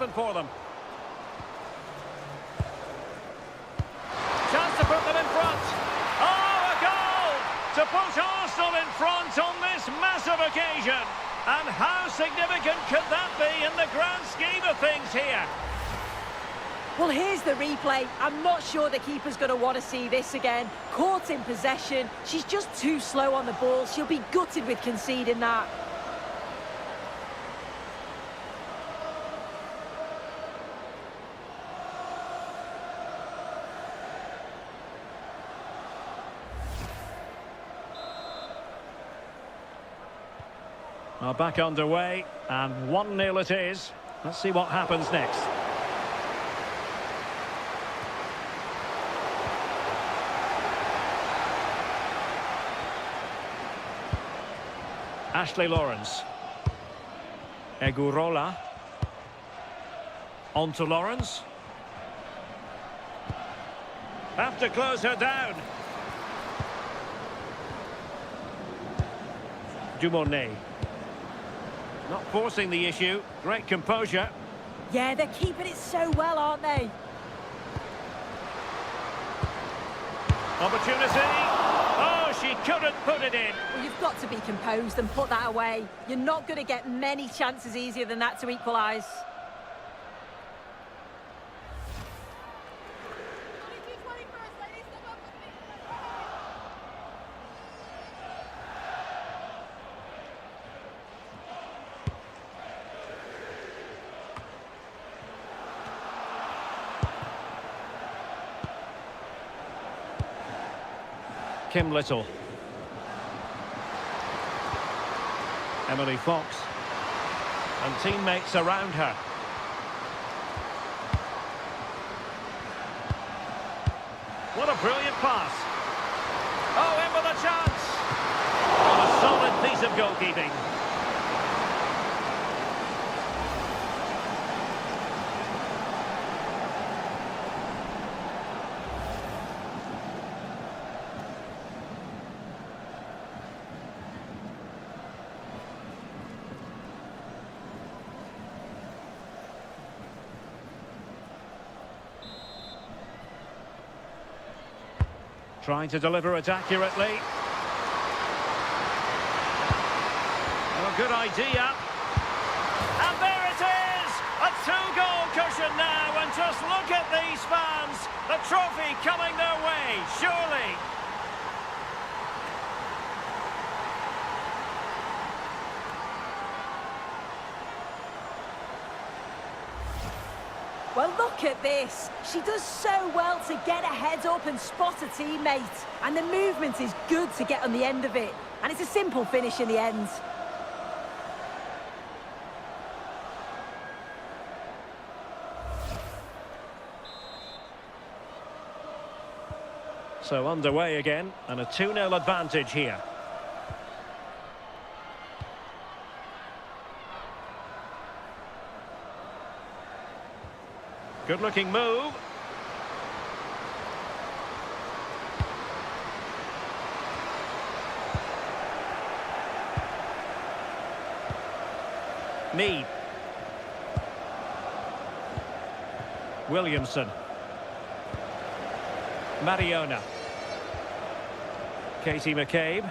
happen for them. Chance to put them in front. Oh, a goal! To put Arsenal in front on this massive occasion. And how significant could that be in the grand scheme of things here? Well, here's the replay. I'm not sure the keeper's going to want to see this again. Caught in possession. She's just too slow on the ball. She'll be gutted with conceding that. Well, back underway, and 1-0 it is. Let's see what happens next. Ashley Lawrence. Egurola. On to Lawrence. Have to close her down. Dumornay. Not forcing the issue. Great composure. Yeah, they're keeping it so well, aren't they? Opportunity. Oh, she couldn't put it in. Well, you've got to be composed and put that away. You're not going to get many chances easier than that to equalise. Kim Little. Emily Fox. And teammates around her. What a brilliant pass. Oh, in with a chance. What a solid piece of goalkeeping. Trying to deliver it accurately. Oh, a good idea. And there it is! A two-goal cushion now, and just look at these fans. The trophy coming their way, surely. Well, look at this. She does so well to get a head up and spot a teammate. And the movement is good to get on the end of it. And it's a simple finish in the end. So underway again, and a 2-0 advantage here. Good-looking move. Mead. Williamson. Mariona. Katie McCabe.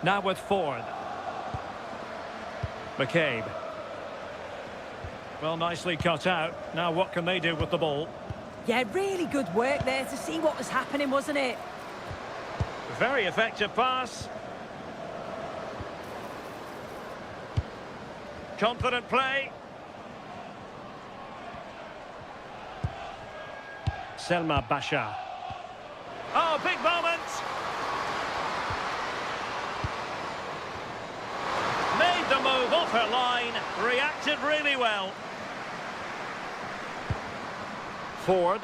Now with Ford. McCabe. Well, nicely cut out. Now what can they do with the ball? Yeah, really good work there to see what was happening, wasn't it? Very effective pass. Confident play. Selma Bashar. Oh, big moment. Made the move off her line. Reacted really well. Ford.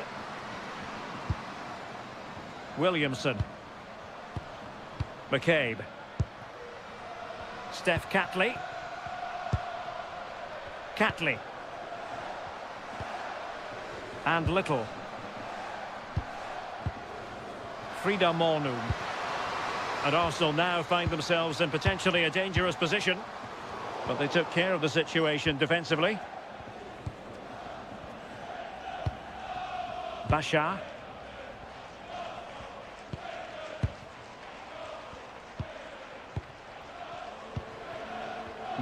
Williamson. McCabe. Steph Catley. Catley. And Little. Frida Mornum. And Arsenal now find themselves in potentially a dangerous position. But they took care of the situation defensively. Bashar.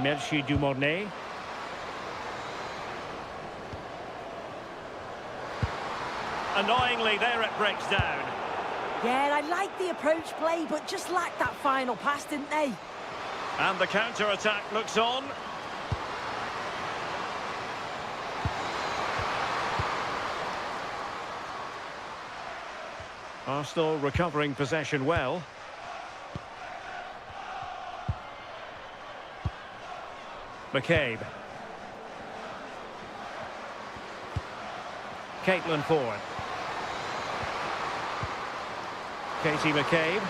Merci Dumornay. Annoyingly, there it breaks down. Yeah, I like the approach play, but just lacked that final pass, didn't they? And the counter-attack looks on. Arsenal recovering possession well. McCabe. Caitlin Ford. Katie McCabe.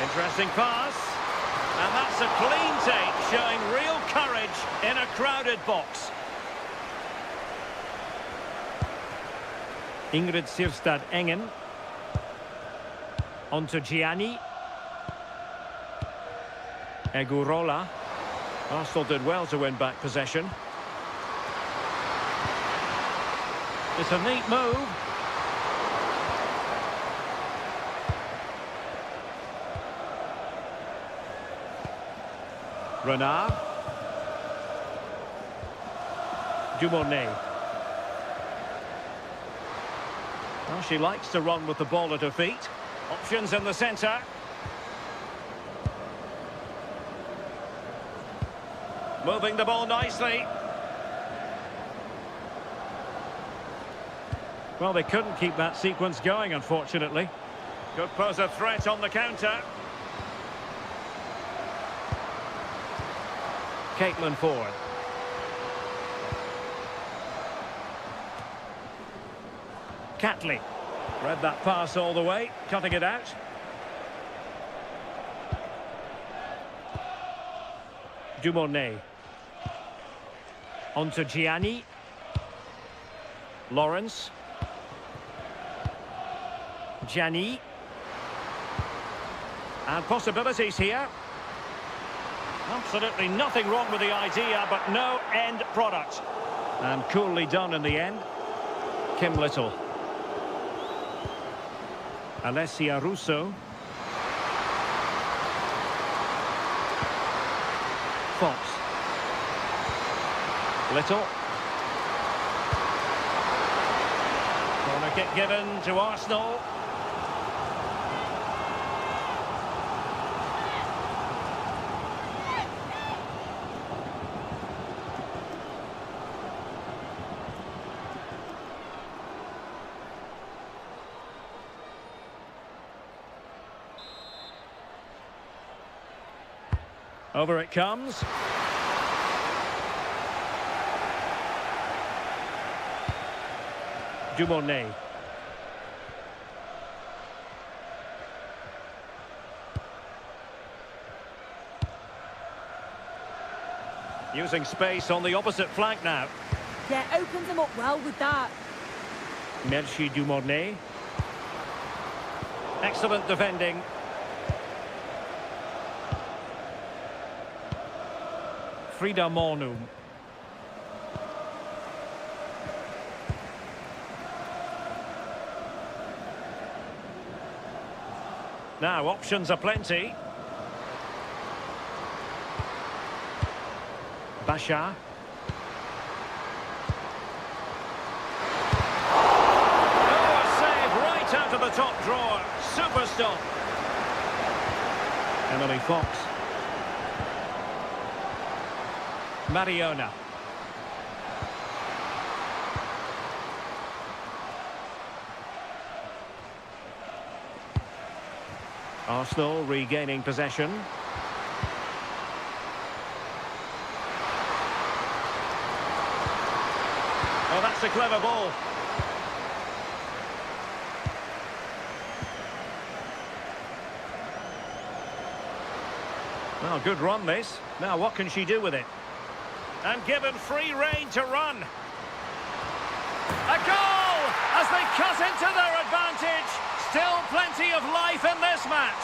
Interesting pass. And that's a clean take, showing real courage in a crowded box. Ingrid Sirstad Engen. On to Gianni. Egurola. Arsenal did well to win back possession. It's a neat move. Renard. Dumornay. Well, she likes to run with the ball at her feet. Options in the centre. Moving the ball nicely. Well, they couldn't keep that sequence going, unfortunately. Could pose a threat on the counter. Caitlin Ford. Catley. Read that pass all the way, cutting it out. Dumornay. On to Gianni. Lawrence. Gianni. And possibilities here. Absolutely nothing wrong with the idea, but no end product. And coolly done in the end. Kim Little. Alessia Russo. Fox. Little. Corner kick given to Arsenal. Over it comes. Dumornay. Using space on the opposite flank now. Yeah, opens them up well with that. Merci Dumornay. Excellent defending. Frida Mornum. Now, options are plenty. Bashar. Oh, a save right out of the top drawer. Super stop. Emily Fox. Mariona. Arsenal regaining possession. Oh, that's a clever ball. Well, good run this. Now what can she do with it? And given free rein to run. A goal as they cut into their advantage. Still plenty of life in this match.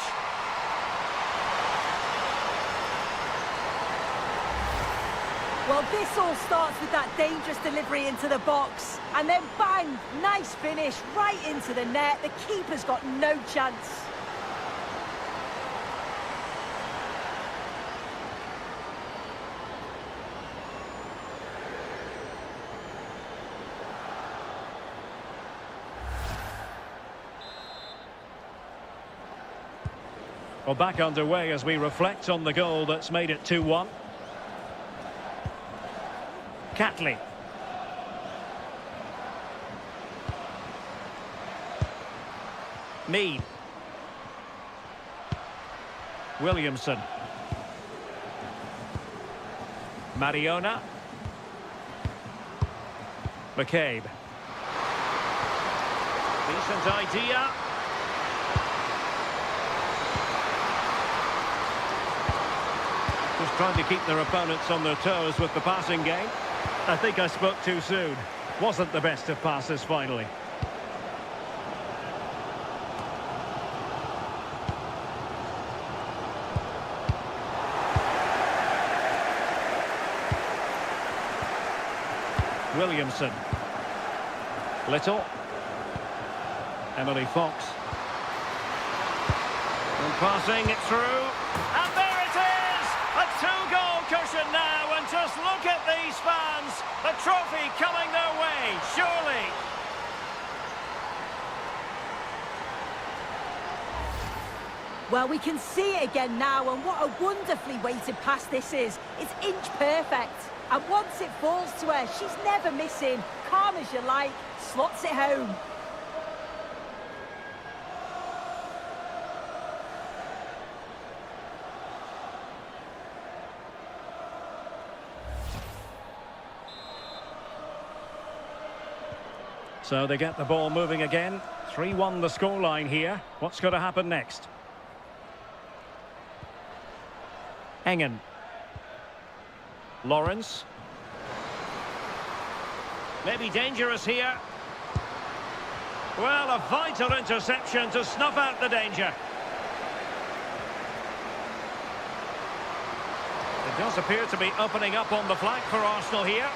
Well, this all starts with that dangerous delivery into the box. And then bang, nice finish, right into the net. The keeper's got no chance. Well, back underway as we reflect on the goal that's made it 2-1. Catley. Mead. Williamson. Mariona. McCabe. Decent idea. Just trying to keep their opponents on their toes with the passing game. I think I spoke too soon. Wasn't the best of passes finally. Williamson. Little. Emily Fox. And passing it through. And there it is! A two-goal cushion now, and just look at these fans. The trophy coming their way, surely. Well, we can see it again now, and what a wonderfully weighted pass this is. It's inch perfect. And once it falls to her, she's never missing. Calm as you like, slots it home. So they get the ball moving again. 3-1 the scoreline here. What's going to happen next? Engen. Lawrence. Maybe dangerous here. Well, a vital interception to snuff out the danger. It does appear to be opening up on the flank for Arsenal here.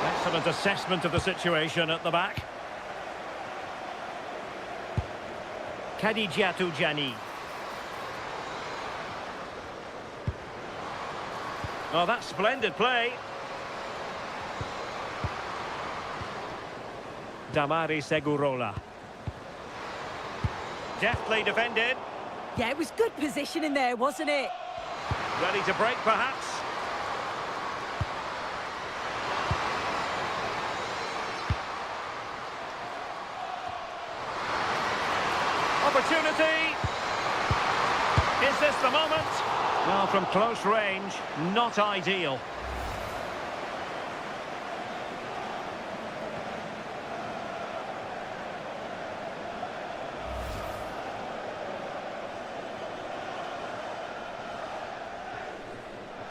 Excellent assessment of the situation at the back. Khadijatou Jani. Oh, that's splendid play. Damari Segurola. Deftly defended. Yeah, it was good positioning there, wasn't it? Ready to break, perhaps. Opportunity. Is this the moment? Well, from close range, not ideal.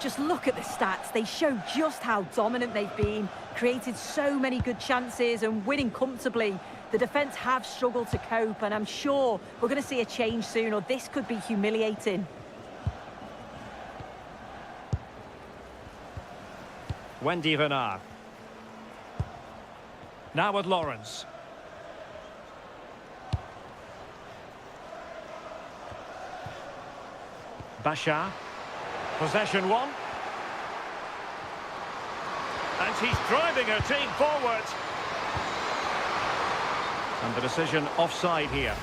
Just look at the stats. They show just how dominant they've been. Created so many good chances and winning comfortably. The defence have struggled to cope, and I'm sure we're going to see a change soon, or this could be humiliating. Wendy Renard. Now with Lawrence. Bashar. Possession one. And she's driving her team forward. And the decision offside here.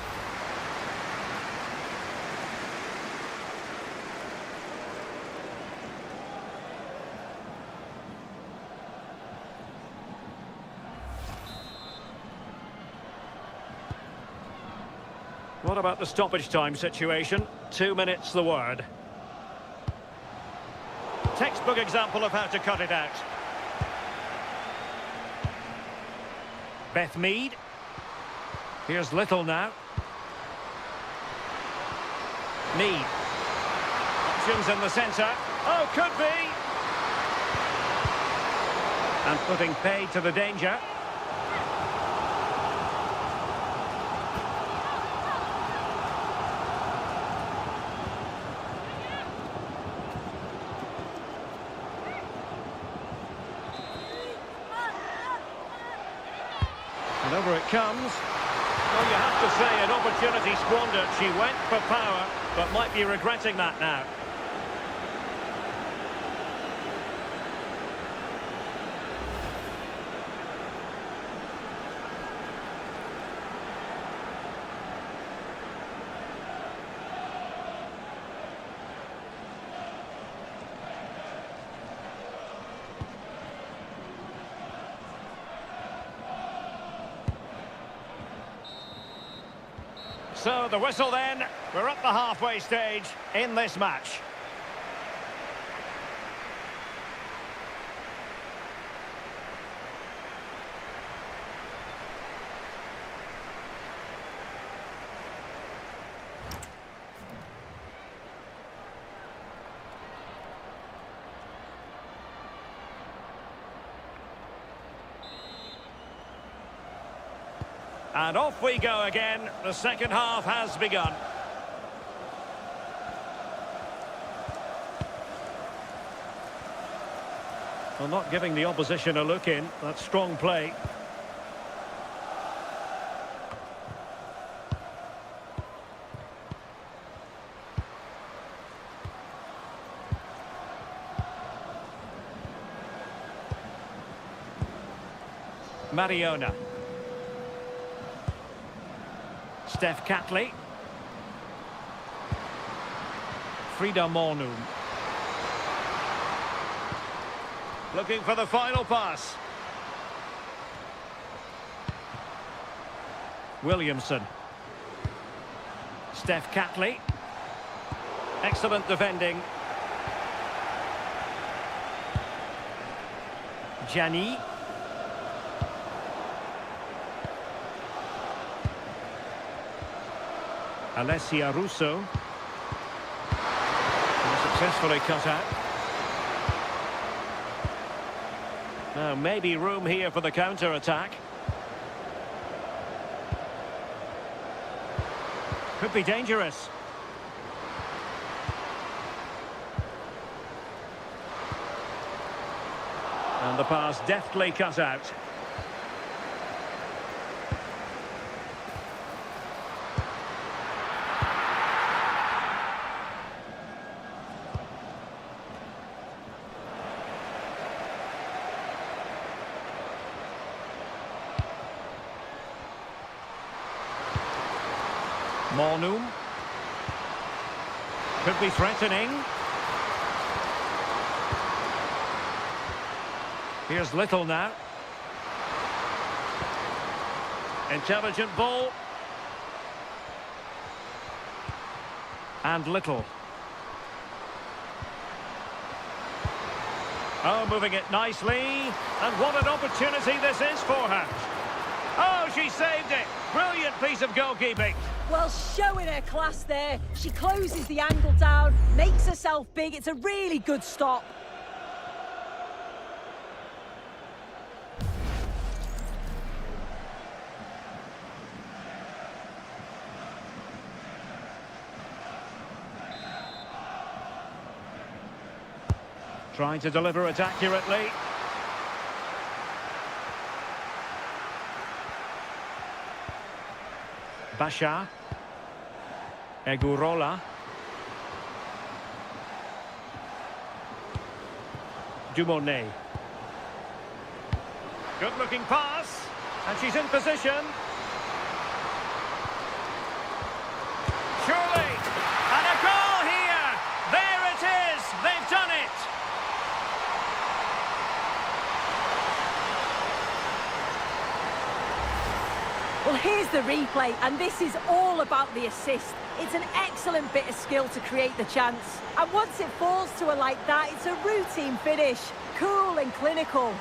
What about the stoppage time situation? 2 minutes the word. Textbook example of how to cut it out. Beth Mead. Here's Little now. Mead. Options in the centre. Oh, could be. And putting paid to the danger. And over it comes. Well, you have to say an opportunity squandered. She went for power, but might be regretting that now. So the whistle then, we're at the halfway stage in this match. And off we go again. The second half has begun. Well, not giving the opposition a look in. That's strong play. Mariona. Steph Catley. Frida Mornum. Looking for the final pass. Williamson. Steph Catley. Excellent defending. Gianni. Alessia Russo. And successfully cut out. Now maybe room here for the counter-attack. Could be dangerous. And the pass deftly cut out. Mornum. Could be threatening. Here's Little now. Intelligent ball. And Little. Oh, moving it nicely. And what an opportunity this is for her. Oh, she saved it. Brilliant piece of goalkeeping. Well, showing her class there. She closes the angle down, makes herself big. It's a really good stop. Trying to deliver it accurately. Basha. Egurola. Dumonet. Good-looking pass. And she's in position. Surely. And a goal here. There it is. They've done it. Well, here's the replay, and this is all about the assist. It's an excellent bit of skill to create the chance. And once it falls to her like that, it's a routine finish. Cool and clinical.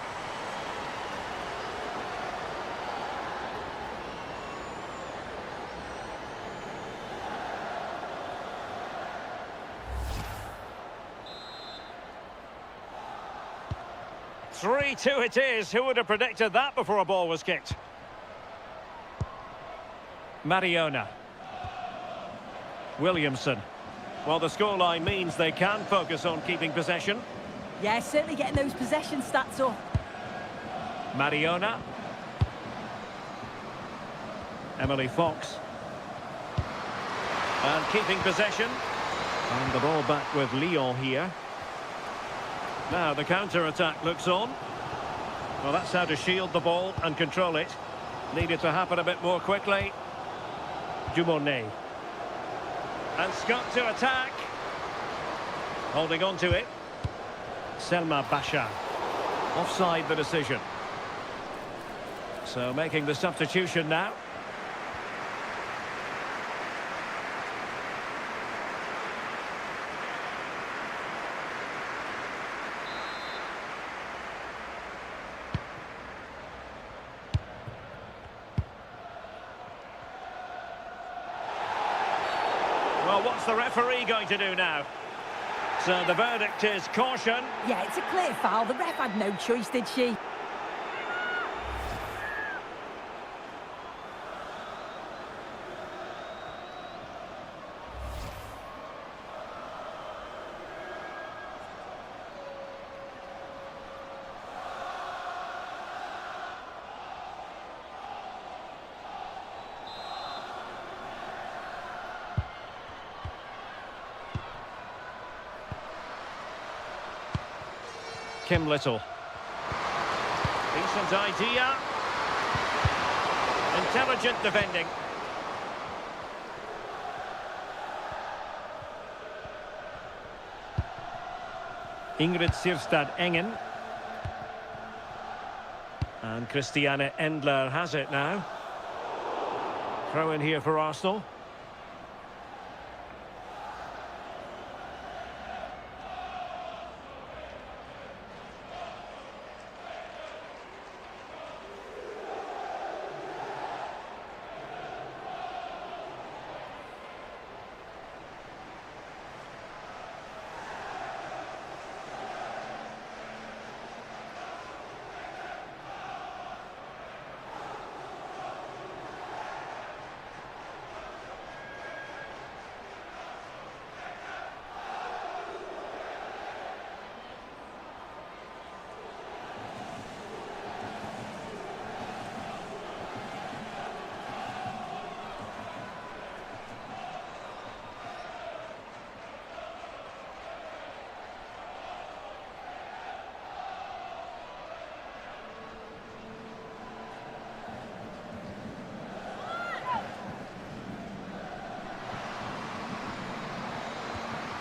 Three-two it is. Who would have predicted that before a ball was kicked? Mariona. Williamson. Well, the scoreline means they can focus on keeping possession. Yeah, certainly getting those possession stats up. Mariona. Emily Fox. And keeping possession. And the ball back with Lyonnes here. Now the counter-attack looks on. Well, that's how to shield the ball and control it. Needed to happen a bit more quickly. Dumonet. And Scott to attack. Holding on to it. Selma Bashar. Offside the decision. So making the substitution now. Well, what's the referee going to do now? So the verdict is caution. Yeah, it's a clear foul. The ref had no choice, did she? Kim Little. Decent idea. Intelligent defending. Ingrid Sirstad Engen. And Christiane Endler has it now. Throw in here for Arsenal.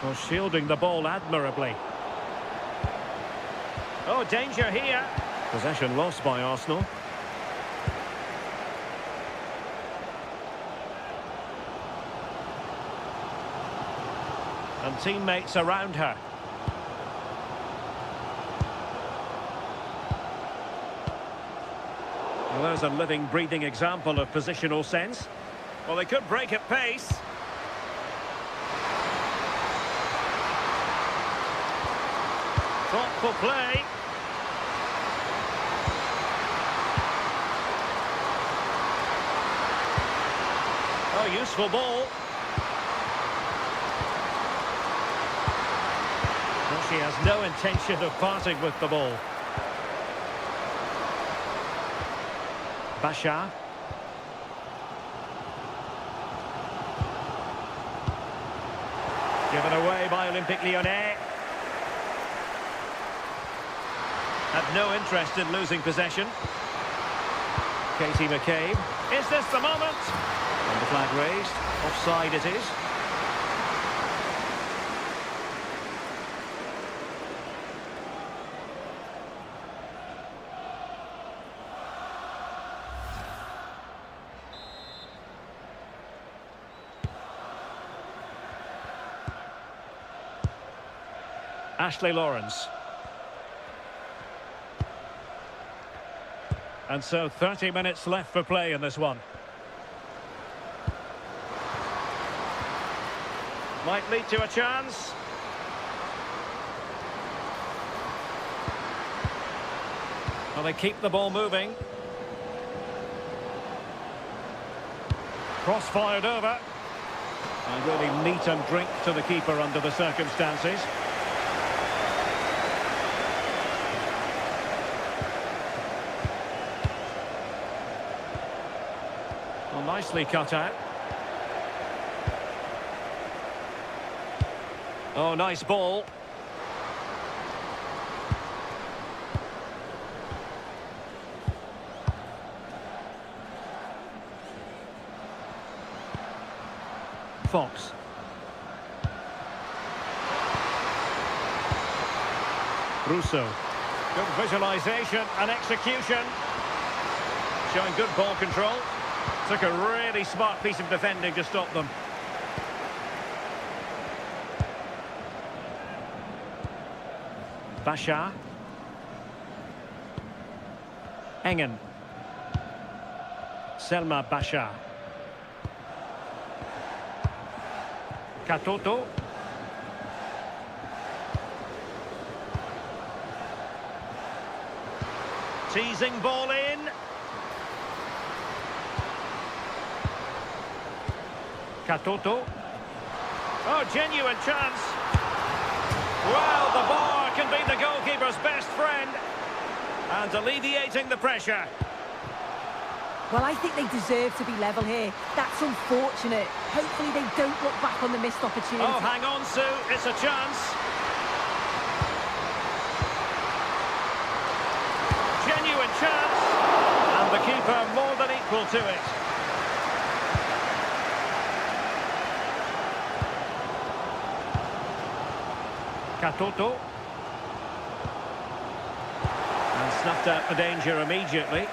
Well, shielding the ball admirably. Oh, danger here. Possession lost by Arsenal. And teammates around her. Well, there's a living, breathing example of positional sense. Well, they could break at pace. Thoughtful play. Oh, useful ball. Well, she has no intention of parting with the ball. Bashar. Given away by Olympique Lyonnais. Had no interest in losing possession. Katie McCabe. Is this the moment? And the flag raised. Offside it is. Ashley Lawrence. And so 30 minutes left for play in this one. Might lead to a chance. Well, they keep the ball moving. Cross fired over. And really meat and drink to the keeper under the circumstances. Well, nicely cut out. Oh, nice ball. Fox. Russo. Good visualization and execution. Showing good ball control. Took a really smart piece of defending to stop them. Bashar. Engen. Selma Bashar. Katoto. Teasing ball in. Katoto. Oh, genuine chance. Well, the bar can be the goalkeeper's best friend. And alleviating the pressure. Well, I think they deserve to be level here. That's unfortunate. Hopefully they don't look back on the missed opportunity. Oh, hang on, Sue. It's a chance. Genuine chance. And the keeper more than equal to it. Katoto. And snuffed out the danger immediately.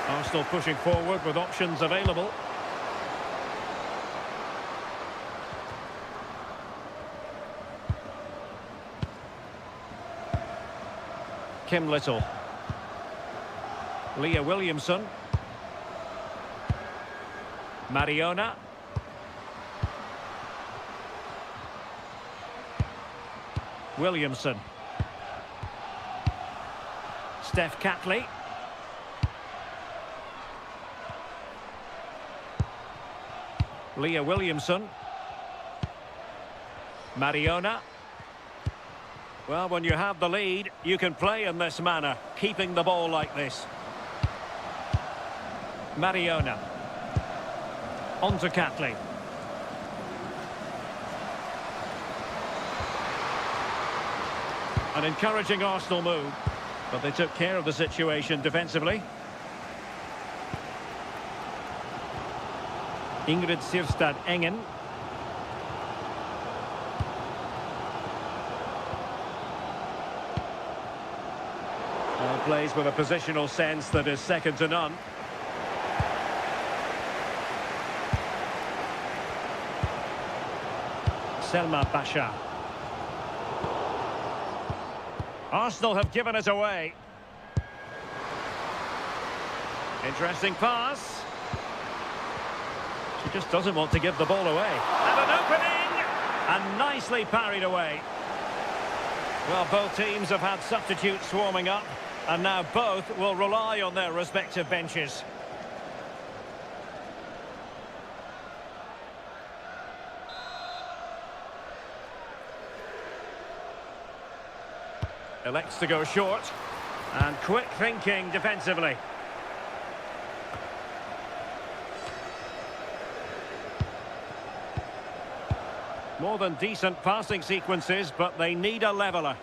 Arsenal pushing forward with options available. Kim Little. Leah Williamson. Mariona. Williamson. Steph Catley. Leah Williamson. Mariona. Well, when you have the lead, you can play in this manner, keeping the ball like this. Mariona. On to Catley. An encouraging Arsenal move, but they took care of the situation defensively. Ingrid Sirstad Engen. Plays with a positional sense that is second to none. Selma Bashar. Arsenal have given it away. Interesting pass. She just doesn't want to give the ball away. And an opening! And nicely parried away. Well, both teams have had substitutes swarming up. And now both will rely on their respective benches. Elects to go short. And quick thinking defensively. More than decent passing sequences, but they need a leveller.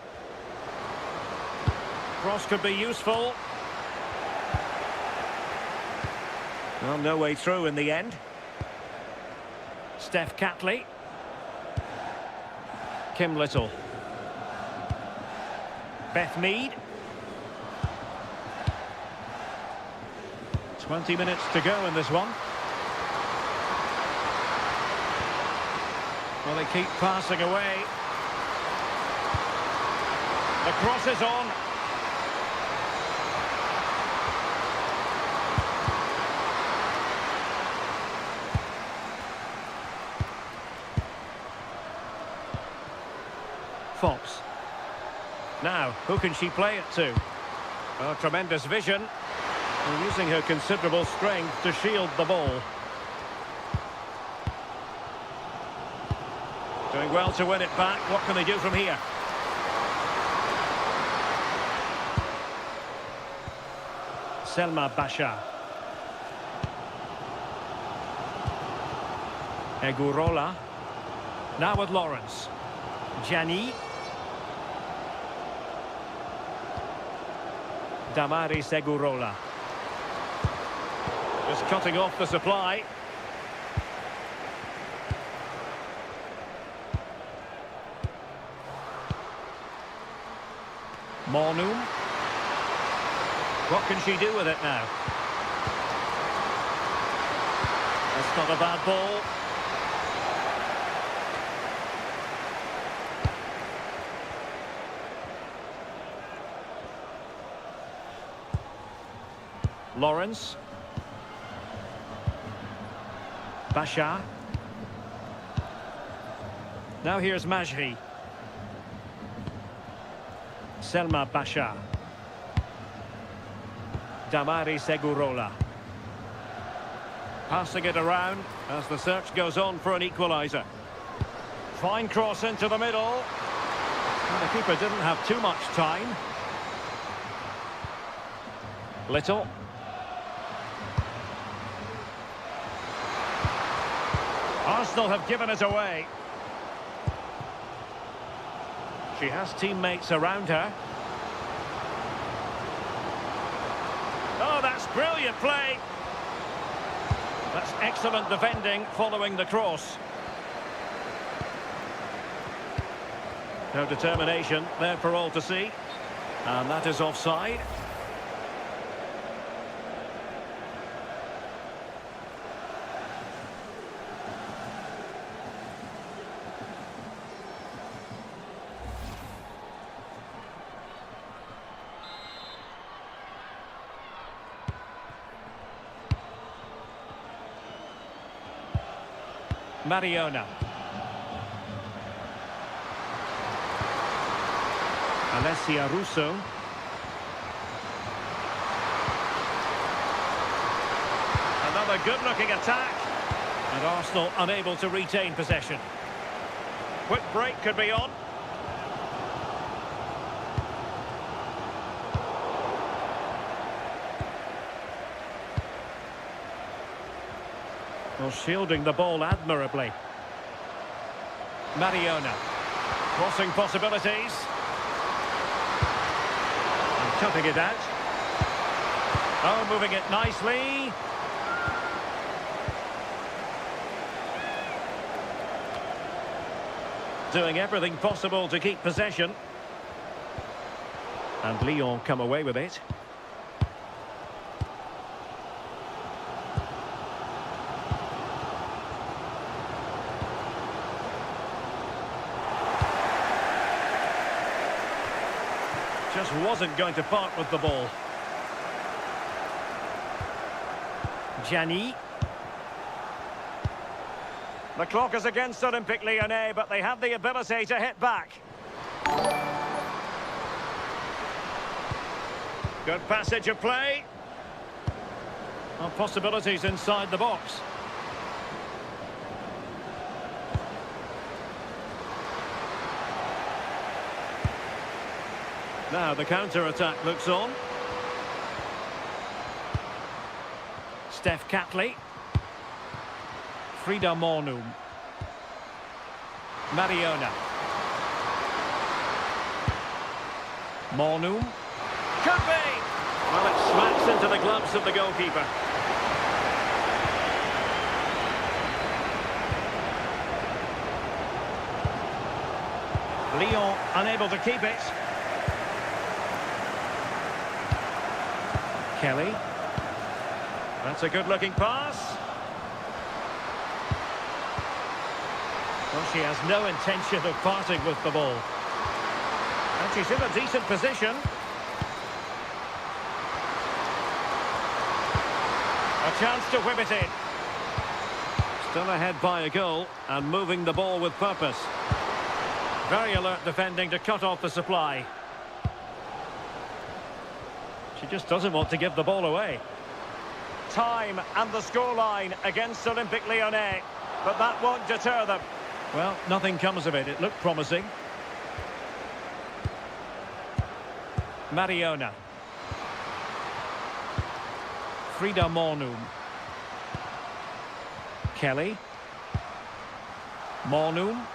Cross could be useful. Well, no way through in the end. Steph Catley. Kim Little. Beth Mead. 20 minutes to go in this one. Well, they keep passing away. The cross is on. Fox. Now, who can she play it to? Oh, tremendous vision. And using her considerable strength to shield the ball. Doing well to win it back. What can they do from here? Selma Bashar. Egurola. Now with Lawrence. Gianni. Damaris Egurola. Just cutting off the supply. Mornum. What can she do with it now? That's not a bad ball. Lawrence. Bashar. Now here's Majri. Selma Bashar. Damaris Egurola. Passing it around as the search goes on for an equaliser. Fine cross into the middle. And the keeper didn't have too much time. Little. Arsenal have given it away. She has teammates around her. Oh, that's brilliant play. That's excellent defending following the cross. No determination there for all to see. And that is offside. Mariona. Alessia Russo. Another good-looking attack. And Arsenal unable to retain possession. Quick break could be on. Well, shielding the ball admirably. Mariona. Crossing possibilities. And cutting it out. Oh, moving it nicely. Doing everything possible to keep possession. And Lyonnes come away with it. Just wasn't going to part with the ball. Gianni. The clock is against Olympique Lyonnais, but they have the ability to hit back. Good passage of play. Well, possibilities inside the box. Now the counter-attack looks on. Steph Catley. Frida Mornum. Mariona. Mornum. Could be! Well, it smacks into the gloves of the goalkeeper. Lyon unable to keep it. Kelly. That's a good-looking pass. Well, she has no intention of parting with the ball. And she's in a decent position. A chance to whip it in. Still ahead by a goal and moving the ball with purpose. Very alert defending to cut off the supply. She just doesn't want to give the ball away. Time and the scoreline against Olympique Lyonnais, but that won't deter them. Well, nothing comes of it. It looked promising. Mariona. Frida Mornum. Kelly. Mornum.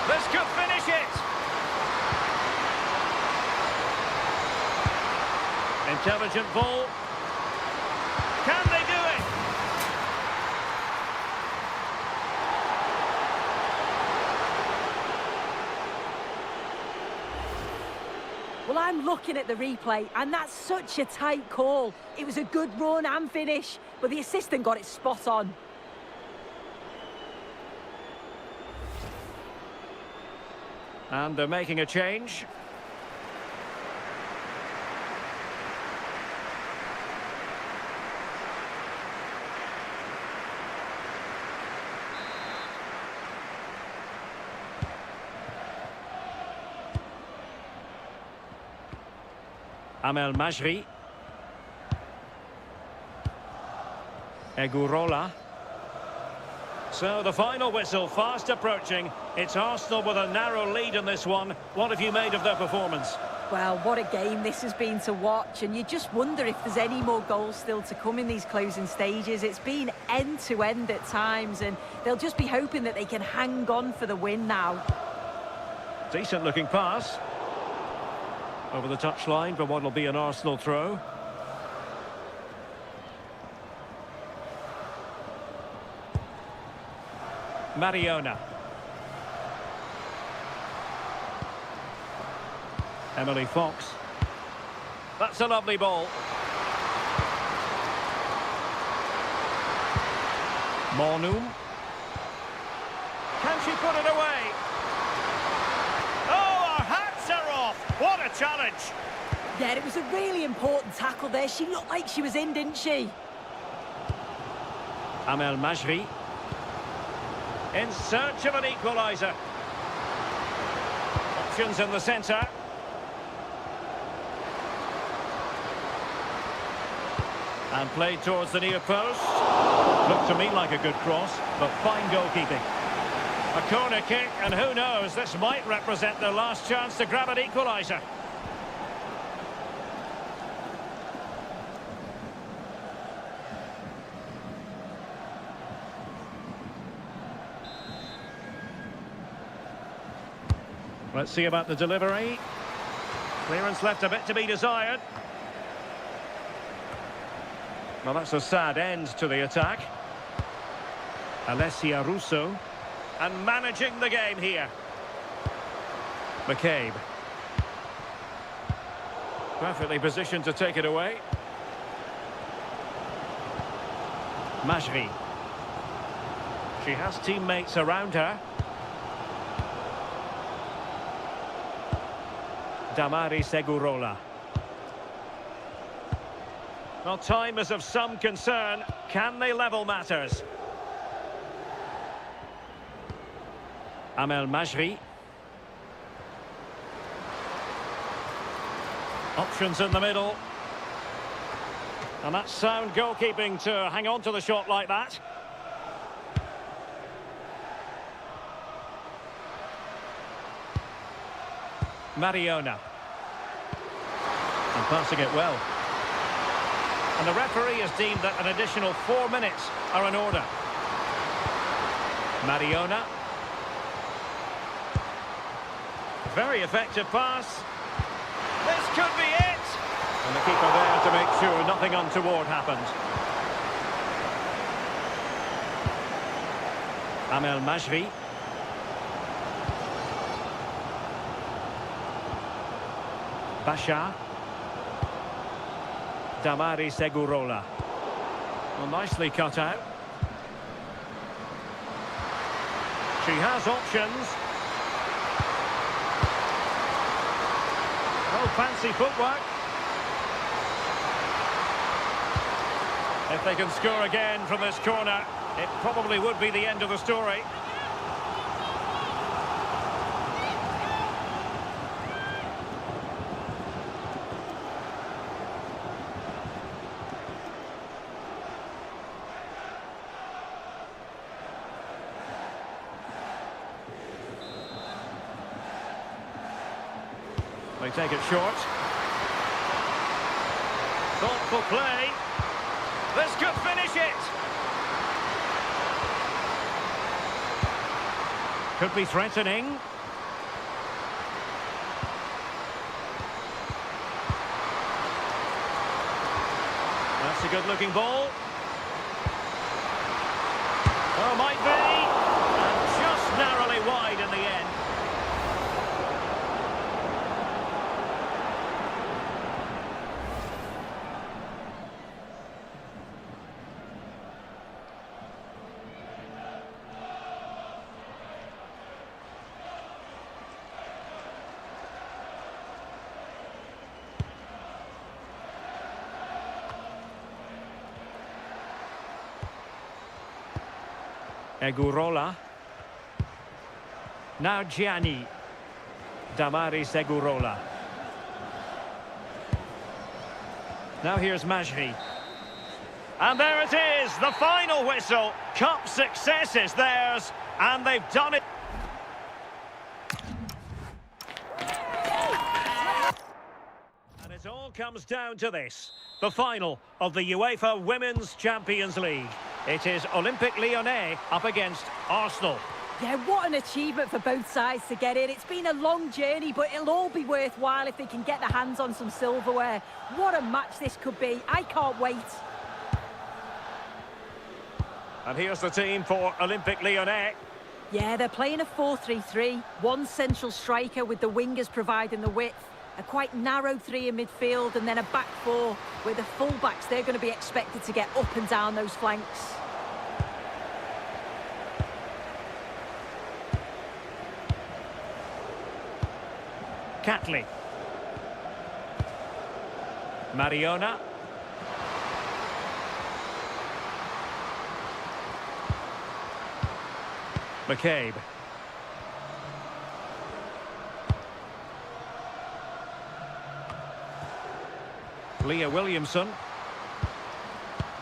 This could finish it. Intelligent ball. Can they do it? Well, I'm looking at the replay, and that's such a tight call. It was a good run and finish, but the assistant got it spot on. And they're making a change. Amel Majri. Egurola. So the final whistle fast approaching. It's Arsenal with a narrow lead in this one. What have you made of their performance? Well, what a game this has been to watch, and you just wonder if there's any more goals still to come in these closing stages. It's been end-to-end at times, and they'll just be hoping that they can hang on for the win now. Decent looking pass. Over the touchline for what will be an Arsenal throw. Mariona. Emily Fox. That's a lovely ball. Mornum. Can she put it away? Oh, our hats are off. What a challenge. Yeah, it was a really important tackle there. She looked like she was in, didn't she? Amel Majri. In search of an equaliser. Options in the centre. And played towards the near post. Looked to me like a good cross, but fine goalkeeping. A corner kick, and who knows, this might represent their last chance to grab an equaliser. Let's see about the delivery. Clearance left a bit to be desired. Well, that's a sad end to the attack. Alessia Russo. And managing the game here. McCabe. Perfectly positioned to take it away. Majri. She has teammates around her. Damaris Egurola. Well, time is of some concern. Can they level matters? Amel Majri. Options in the middle. And that's sound goalkeeping to hang on to the shot like that. Mariona. And passing it well. And the referee has deemed that an additional 4 minutes are in order. Mariona. Very effective pass. This could be it. And the keeper there to make sure nothing untoward happened. Amel Majri. Basha. Damaris Egurola. Well, nicely cut out. She has options. Oh, fancy footwork. If they can score again from this corner, it probably would be the end of the story. They take it short. Thoughtful play. This could finish it. Could be threatening. That's a good-looking ball. Oh, might be. And just narrowly wide in the end. Egurola. Now Gianni. Damaris Egurola. Now here's Majri. And there it is, the final whistle. Cup success is theirs, and they've done it. And it all comes down to this, the final of the UEFA Women's Champions League. It is Olympique Lyonnais up against Arsenal. Yeah, what an achievement for both sides to get in. It's been a long journey, but it'll all be worthwhile if they can get their hands on some silverware. What a match this could be. I can't wait. And here's the team for Olympique Lyonnais. Yeah, they're playing a 4-3-3. One central striker with the wingers providing the width. A quite narrow three in midfield, and then a back four with the full-backs. They're going to be expected to get up and down those flanks. Catley. Mariona. McCabe. Leah Williamson.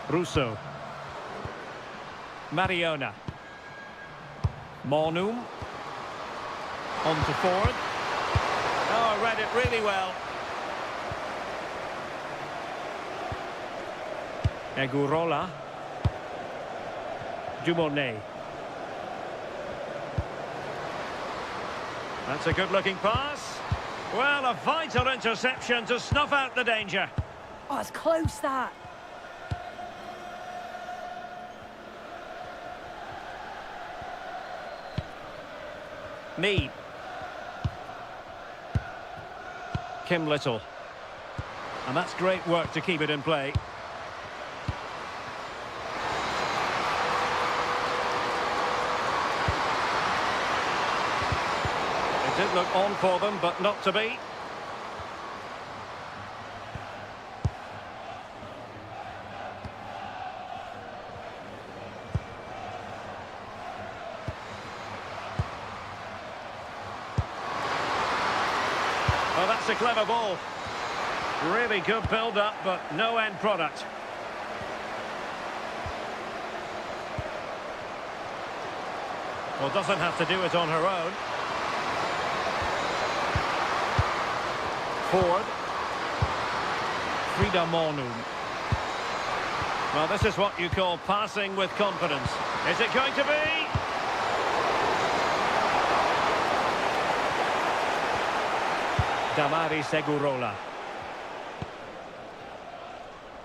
Russo. Mariona. Mornum. On to forward. Oh, read it really well. Egurola. Dumornay. That's a good-looking pass. Well, a vital interception to snuff out the danger. Oh, it's close, that. Mead. Kim Little. And that's great work to keep it in play. It did look on for them, but not to be. Oh, that's a clever ball. Really good build-up, but no end product. Well, doesn't have to do it on her own. Forward. Frida Mornum. Well, this is what you call passing with confidence. Is it going to be? Damaris Egurola.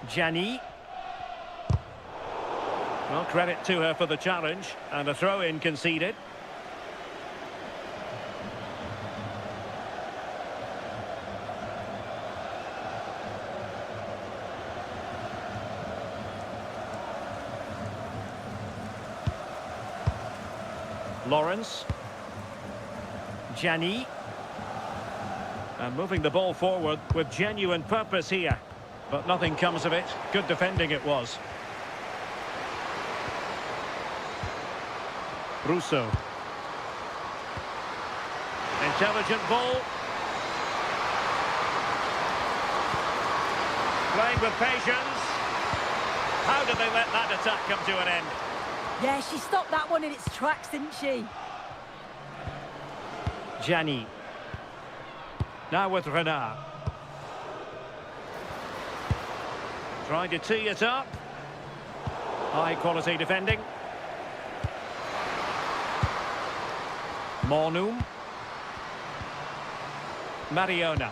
Gianni. Well, credit to her for the challenge, and a throw-in conceded. Lawrence. Gianni. And moving the ball forward with genuine purpose here. But nothing comes of it. Good defending it was. Russo. Intelligent ball. Playing with patience. How did they let that attack come to an end? Yeah, she stopped that one in its tracks, didn't she? Gianni. Now with Renard. Trying to tee it up. High quality defending. Mornum. Mariona.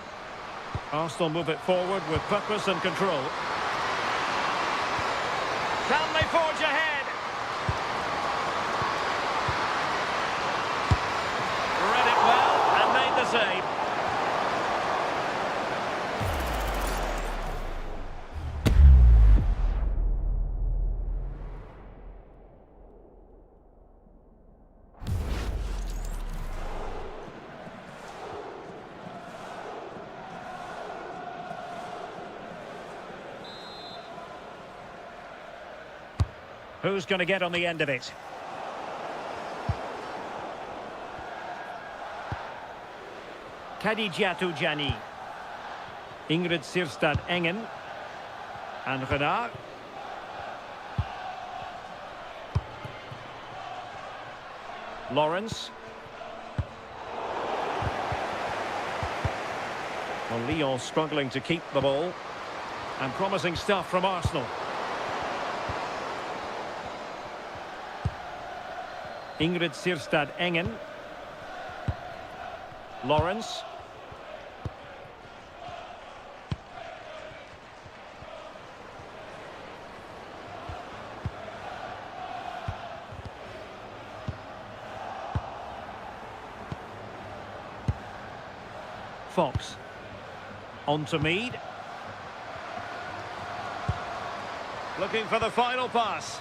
Arsenal move it forward with purpose and control. Can they forge ahead? Read it well and made the save. Who's going to get on the end of it? Kadijatu Jani. Ingrid Sirstad Engen. And Renard. Lawrence. Well, Lyonnes struggling to keep the ball. And promising stuff from Arsenal. Ingrid Sirstad Engen. Lawrence. Fox. On to Mead. Looking for the final pass.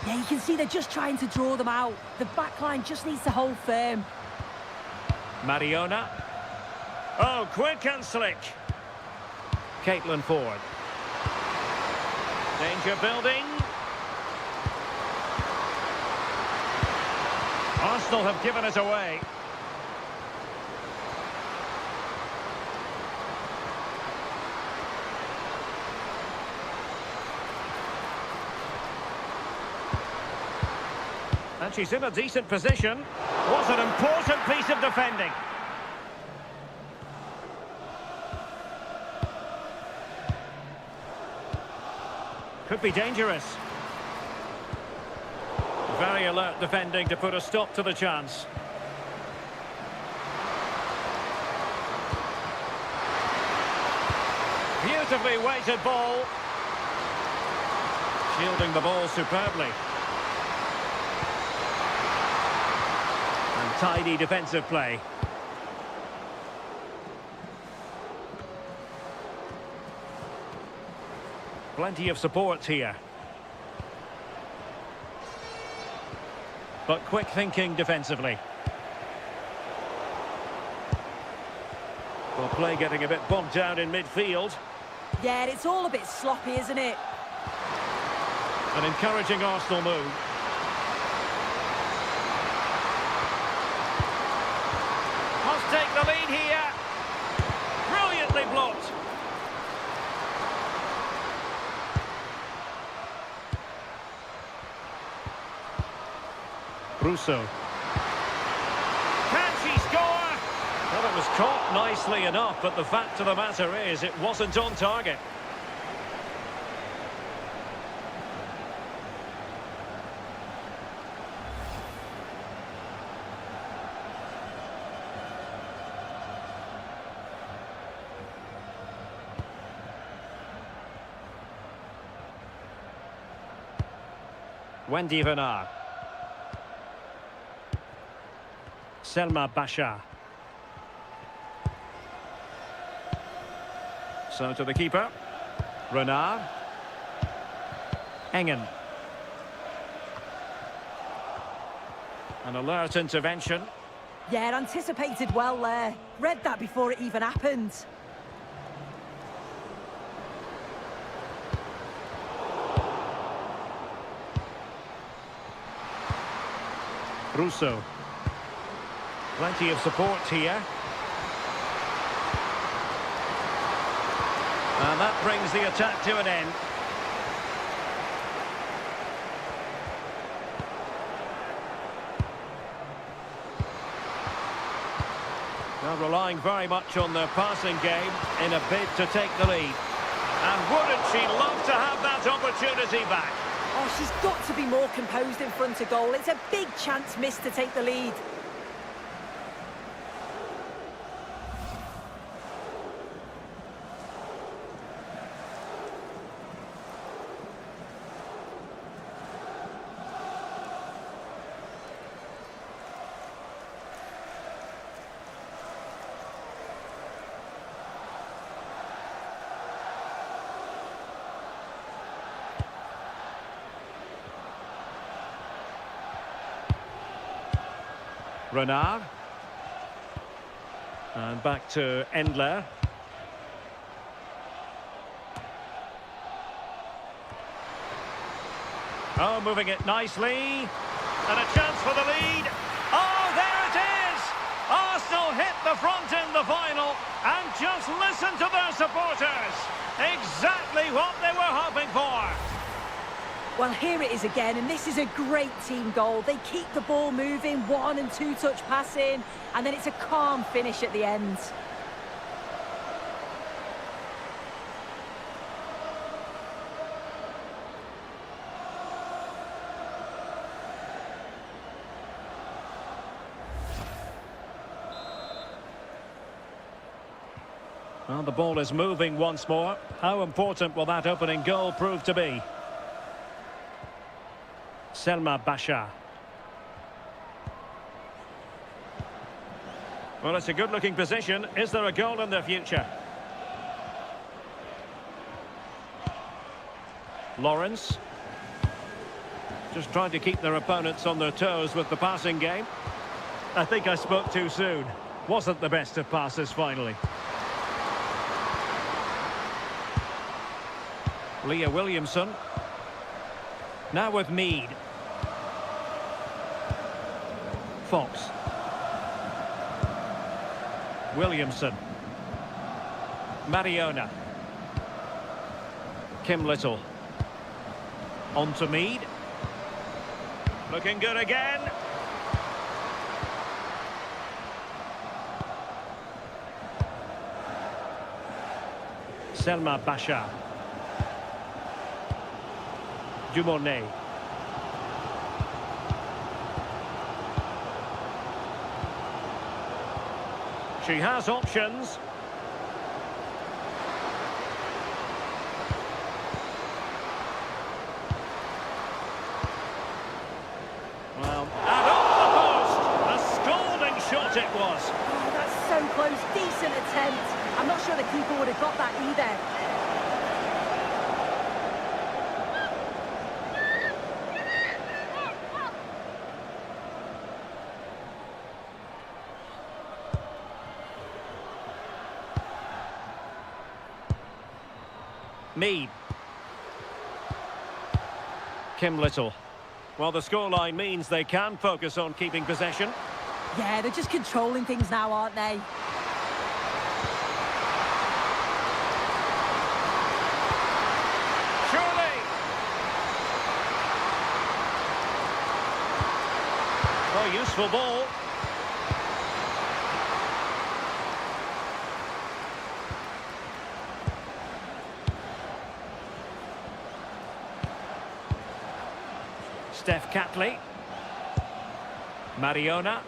Yeah, you can see they're just trying to draw them out. The back line just needs to hold firm. Mariona. Oh, quick and slick. Caitlin Ford. Danger building. Arsenal have given it away. And she's in a decent position. Was an important piece of defending. Could be dangerous. Very alert defending to put a stop to the chance. Beautifully weighted ball. Shielding the ball superbly. Tidy defensive play. Plenty of support here. But quick thinking defensively. Well, play getting a bit bogged down in midfield. Yeah, it's all a bit sloppy, isn't it? An encouraging Arsenal move. Take the lead here. Brilliantly blocked. Russo. Can she score? Well, it was caught nicely enough, but the fact of the matter is it wasn't on target. Wendy Renard. Selma Bashar. So to the keeper. Renard. Engen. An alert intervention. Yeah, it anticipated well there. Read that before it even happened. Russo. Plenty of support here. And that brings the attack to an end. Now relying very much on their passing game in a bid to take the lead. And wouldn't she love to have that opportunity back? Oh, she's got to be more composed in front of goal. It's a big chance missed to take the lead. Renard. And back to Endler. Oh, moving it nicely. And a chance for the lead. Oh, there it is! Arsenal hit the front in the final. And just listen to their supporters. Exactly what they were hoping for. Well, here it is again, and this is a great team goal. They keep the ball moving, 1- and 2-touch passing, and then it's a calm finish at the end. Well, the ball is moving once more. How important will that opening goal prove to be? Selma Basha. Well, it's a good-looking position. Is there a goal in the future? Lawrence. Just trying to keep their opponents on their toes with the passing game. I think I spoke too soon. Wasn't the best of passes finally. Leah Williamson. Now with Mead. Fox. Williamson. Mariona. Kim Little. On to Mead. Looking good again. Selma Basha. Dumornay. She has options. Well, and off the post. A scalding shot it was. Oh, that's so close. Decent attempt. I'm not sure the keeper would have got that either. Mead. Kim Little. Well, the scoreline means they can focus on keeping possession. Yeah, they're just controlling things now, aren't they? Surely! Oh, useful ball. Steph Catley. Mariona.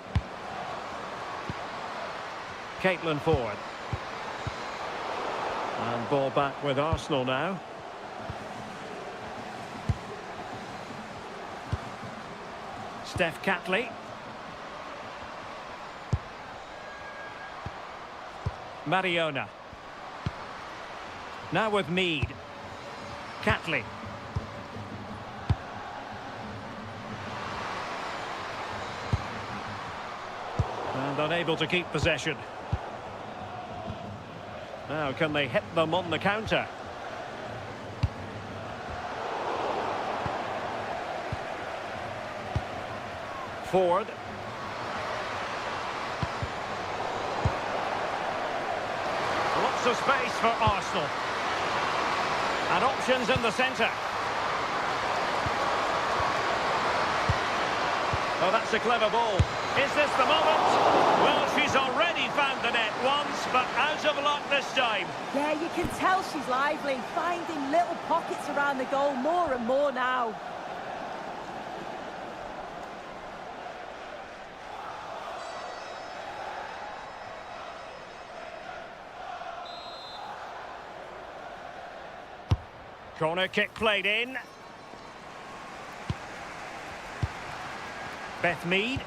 Caitlin Ford. And ball back with Arsenal now. Steph Catley. Mariona. Now with Mead. Catley. And unable to keep possession. Now, can they hit them on the counter? Ford. Lots of space for Arsenal. And options in the centre. Oh, that's a clever ball. Is this the moment? Well, she's already found the net once, but out of luck this time. Yeah, you can tell she's lively, finding little pockets around the goal more and more now. Corner kick played in. Beth Mead.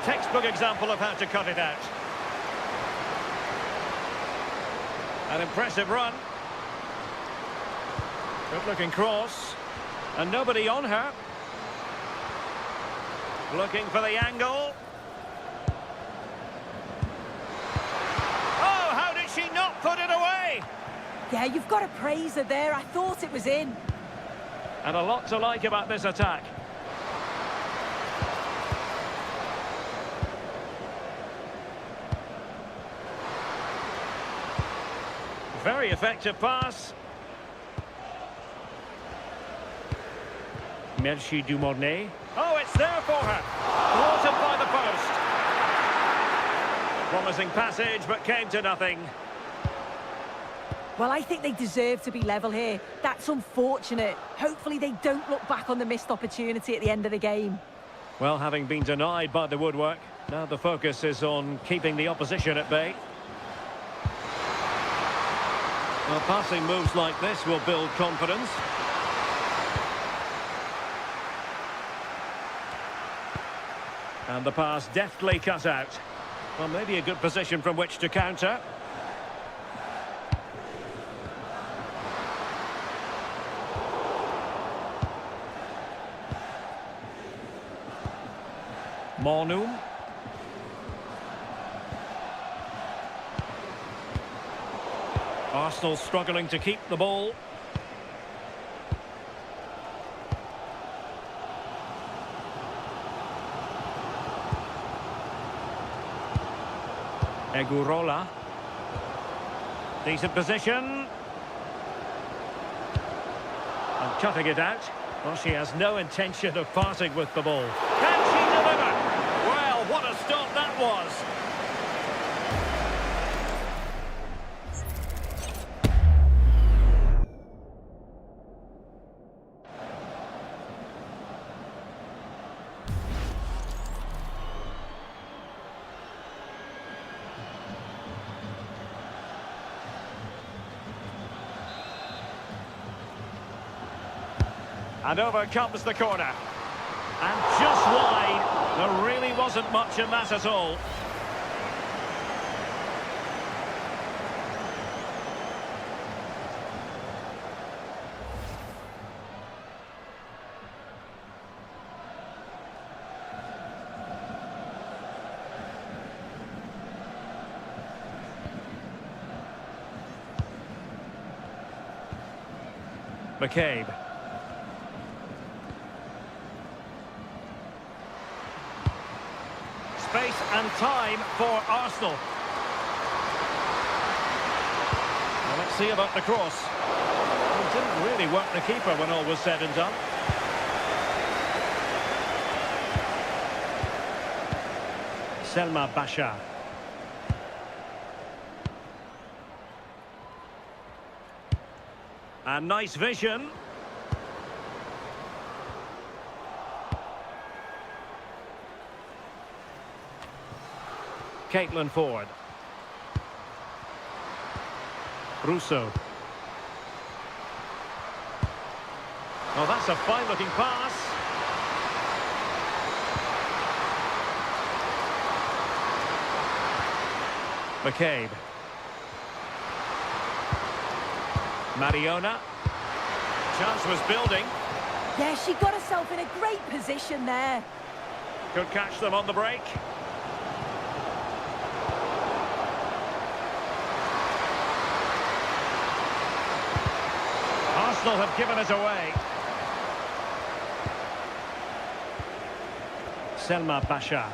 Textbook example of how to cut it out. An impressive run. Good looking cross. And nobody on her. Looking for the angle. Oh, how did she not put it away? Yeah, you've got to praise her there. I thought it was in. And a lot to like about this attack. Very effective pass. Merci Dumornay. Oh, it's there for her. Thwarted by the post. Promising passage, but came to nothing. Well, I think they deserve to be level here. That's unfortunate. Hopefully they don't look back on the missed opportunity at the end of the game. Well, having been denied by the woodwork, now the focus is on keeping the opposition at bay. Well, passing moves like this will build confidence. And the pass deftly cut out. Well, maybe a good position from which to counter. Mornum. Arsenal struggling to keep the ball. Egurola. Decent position. And cutting it out. Well, she has no intention of parting with the ball. Can she deliver? Well, what a stop that was. And over comes the corner. And just wide. There really wasn't much in that at all. McCabe. Space and time for Arsenal. Well, let's see about the cross. It didn't really work the keeper when all was said and done. Selma Basha. And nice vision. Caitlin Ford. Russo. Oh, that's a fine-looking pass. McCabe. Mariona. Chance was building. Yeah, she got herself in a great position there. Could catch them on the break. Arsenal have given it away. Selma Basha.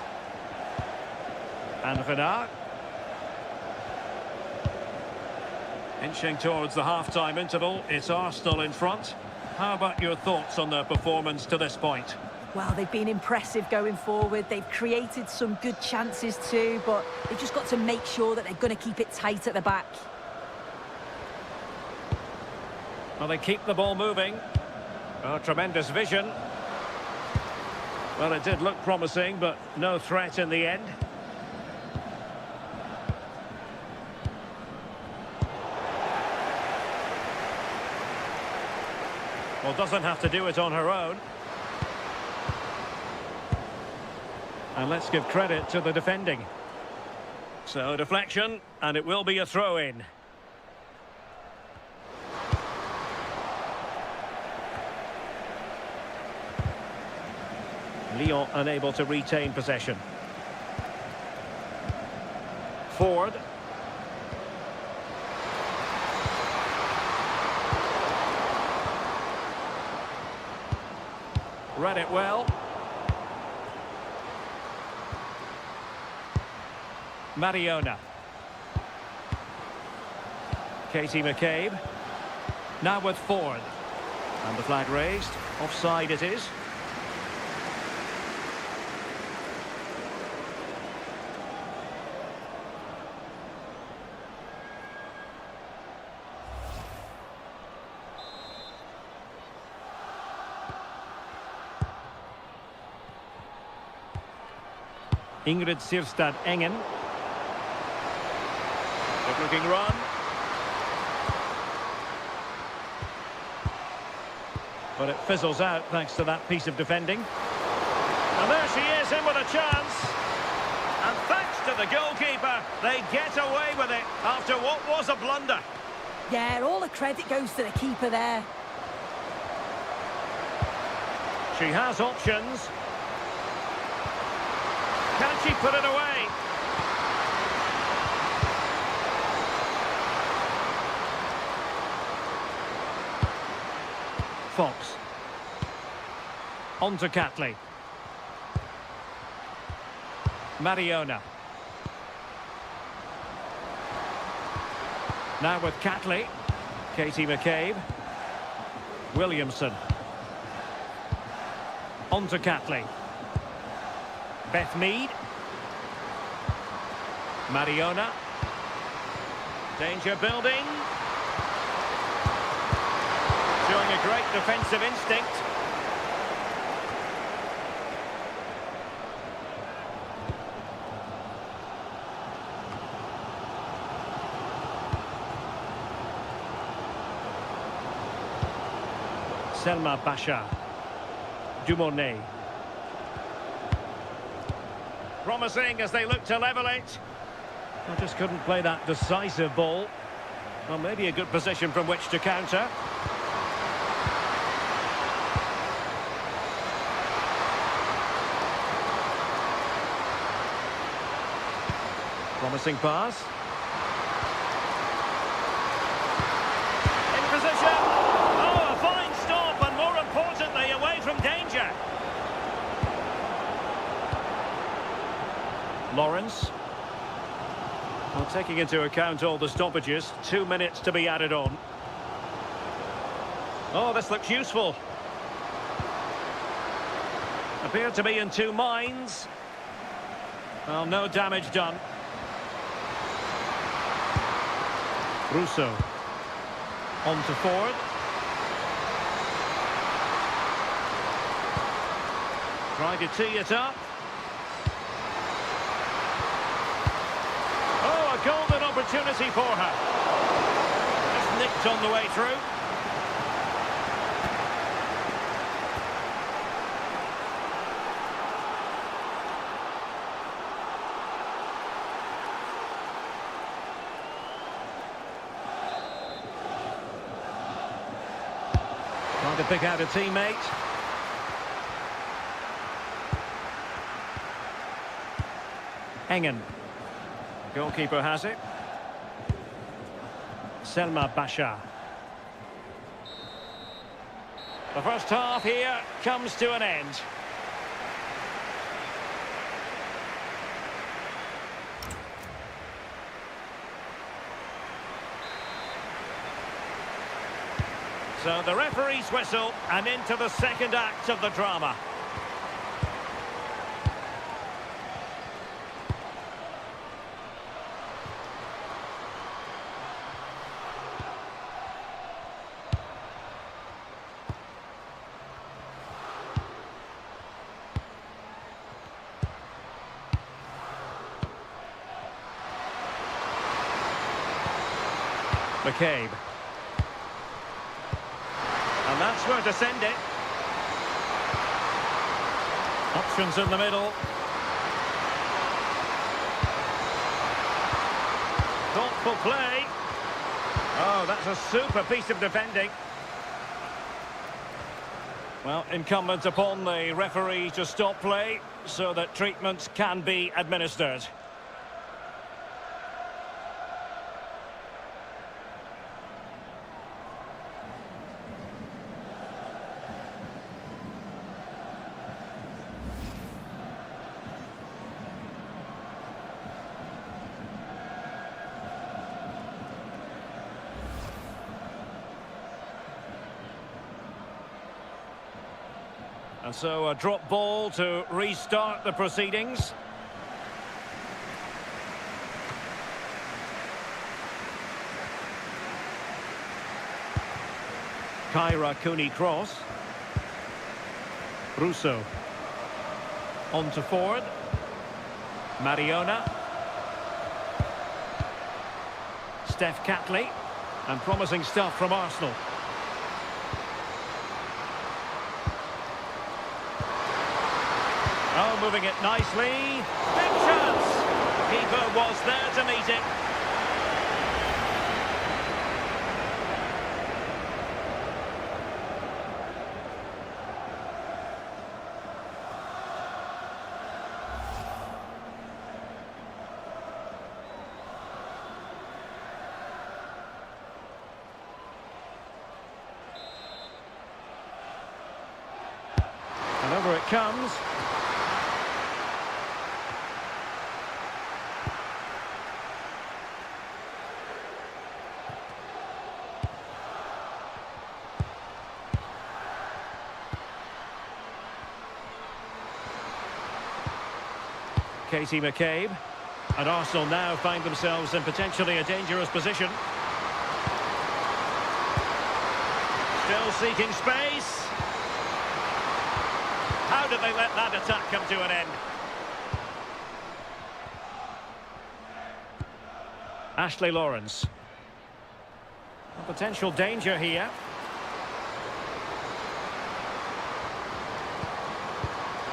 And Renard. Inching towards the half-time interval, it's Arsenal in front. How about your thoughts on their performance to this point? Well, they've been impressive going forward. They've created some good chances too, but they've just got to make sure that they're going to keep it tight at the back. Well, they keep the ball moving. Oh, tremendous vision. Well, it did look promising, but no threat in the end. Well, doesn't have to do it on her own. And let's give credit to the defending. So, deflection, and it will be a throw-in. Lyon unable to retain possession. Ford. Read it well. Mariona. Katie McCabe. Now with Ford. And the flag raised. Offside it is. Ingrid Sirstad Engen. Good looking run. But it fizzles out thanks to that piece of defending. And there she is, in with a chance. And thanks to the goalkeeper, they get away with it after what was a blunder. Yeah, all the credit goes to the keeper there. She has options. Can she put it away? Fox. On to Catley. Mariona. Now with Catley. Katie McCabe. Williamson. On to Catley. Beth Mead. Mariona. Danger building. Showing a great defensive instinct. Selma Basha. Dumornay. Promising as they look to level it. I just couldn't play that decisive ball. Well, maybe a good position from which to counter. Promising pass. In position. Oh, a fine stop, and more importantly, away from danger. Lawrence. Well, taking into account all the stoppages, 2 minutes to be added on. Oh, this looks useful. Appeared to be in two minds. Well, no damage done. Russo. On to Ford. Trying to tee it up. Oh, a golden opportunity for her. Just nicked on the way through. Trying to pick out a teammate. Engen. Goalkeeper has it. Selma Basha. The first half here comes to an end. So the referee's whistle, and into the second act of the drama. McCabe. And that's where to send it. Options in the middle. Thoughtful play. Oh, that's a super piece of defending. Well, incumbent upon the referee to stop play so that treatment can be administered. And so a drop ball to restart the proceedings. Kyra Cooney cross. Russo. On to forward. Mariona. Steph Catley. And promising stuff from Arsenal. Oh, moving it nicely. Big chance. Keeper was there to meet it. And over it comes. Katie McCabe, and Arsenal now find themselves in potentially a dangerous position. Still seeking space. How did they let that attack come to an end? Ashley Lawrence. A potential danger here.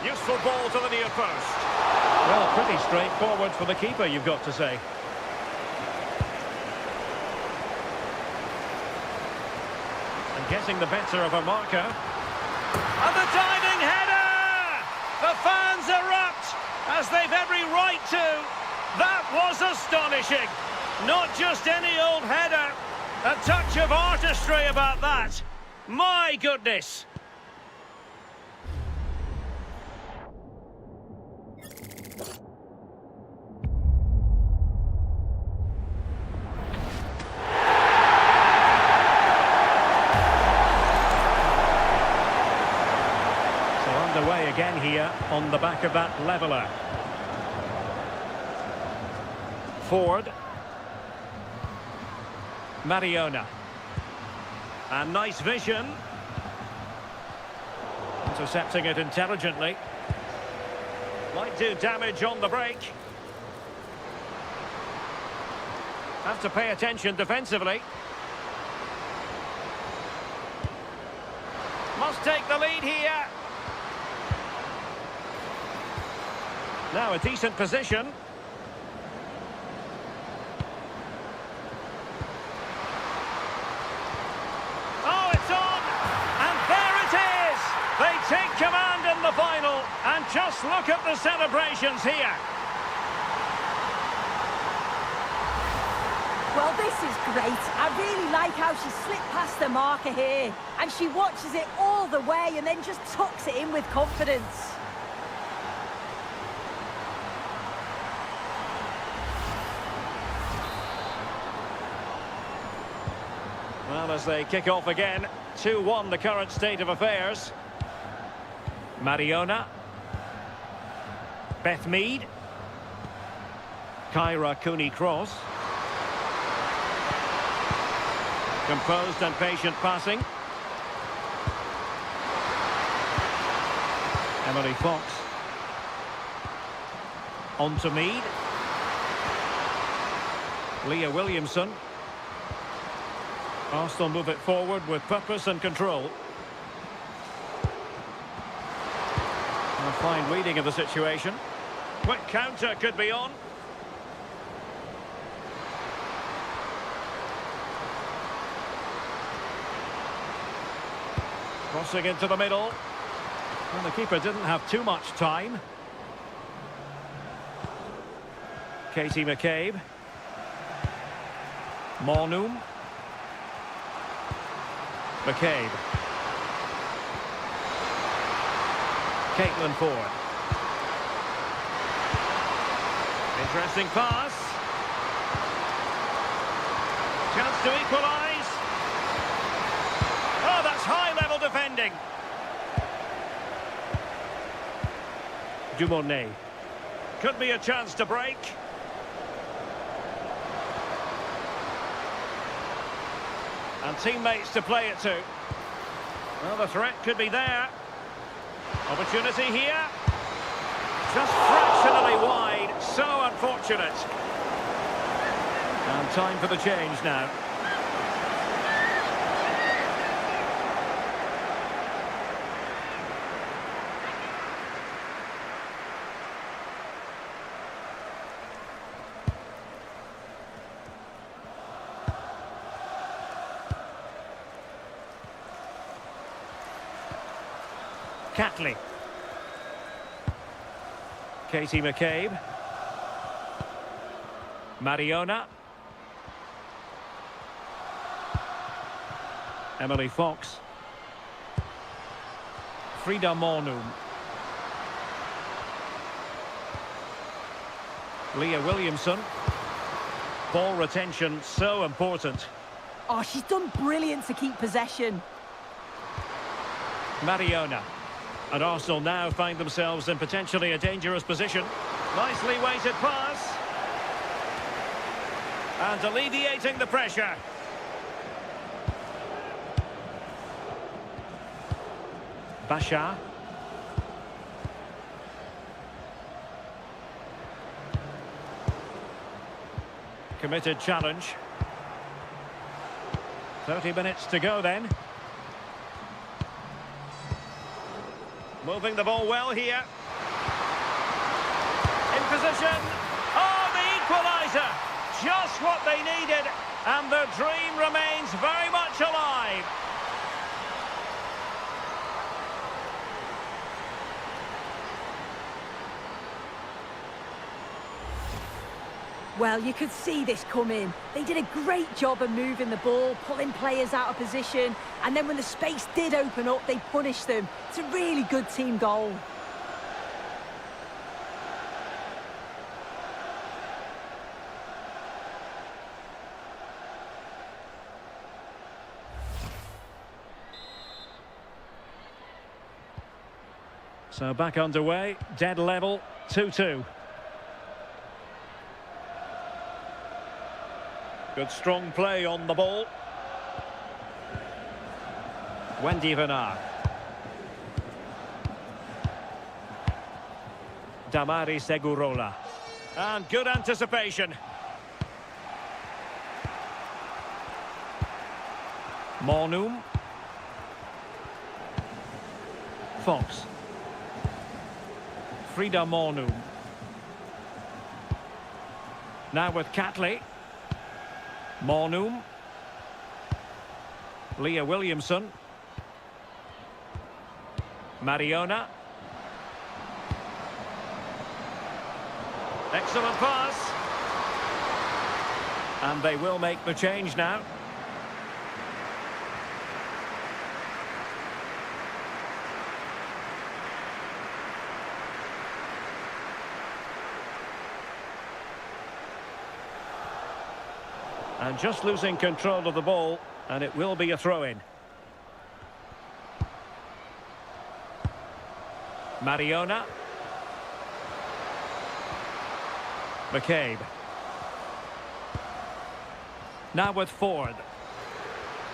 Useful ball to the near post. Well, pretty straightforward for the keeper, you've got to say. And getting the better of a marker. And the diving header! The fans erupt, as they've every right to. That was astonishing. Not just any old header. A touch of artistry about that. My goodness. Away again here on the back of that leveller. Ford. Mariona. And nice vision. Intercepting it intelligently. Might do damage on the break. Have to pay attention defensively. Must take the lead here. Now a decent position. Oh, it's on! And there it is! They take command in the final. And just look at the celebrations here. Well, this is great. I really like how she slipped past the marker here. And she watches it all the way and then just tucks it in with confidence. Well, as they kick off again, 2-1 the current state of affairs. Mariona. Beth Mead. Kyra Cooney cross. Composed and patient passing. Emily Fox. On to Mead. Leah Williamson. Arsenal move it forward with purpose and control. A fine reading of the situation. Quick counter could be on. Crossing into the middle. And the keeper didn't have too much time. Katie McCabe. Mornum. McCabe. Caitlin Ford. Interesting pass. Chance to equalise. Oh, that's high-level defending. Dumornay. Could be a chance to break. And teammates to play it to. Well, the threat could be there. Opportunity here. Just fractionally wide. So unfortunate. And time for the change now. Catley. Katie McCabe. Mariona. Emily Fox. Frida Mornum. Leah Williamson. Ball retention so important. Oh, she's done brilliant to keep possession. Mariona. And Arsenal now find themselves in potentially a dangerous position. Nicely weighted pass. And alleviating the pressure. Bashar. Committed challenge. 30 minutes to go then. Moving the ball well here. In position. Oh, the equaliser. Just what they needed. And the dream remains very much alive. Well, you could see this coming. They did a great job of moving the ball, pulling players out of position, and then when the space did open up, they punished them. It's a really good team goal. So back underway, dead level, 2-2. Good strong play on the ball. Wendy Van Aert. Damari Segurola. And good anticipation. Mornum. Fox. Frida Mornum. Now with Catley. Mornum. Leah Williamson. Mariona. Excellent pass. And they will make the change now. And just losing control of the ball, and it will be a throw-in. Mariona. McCabe. Now with Ford.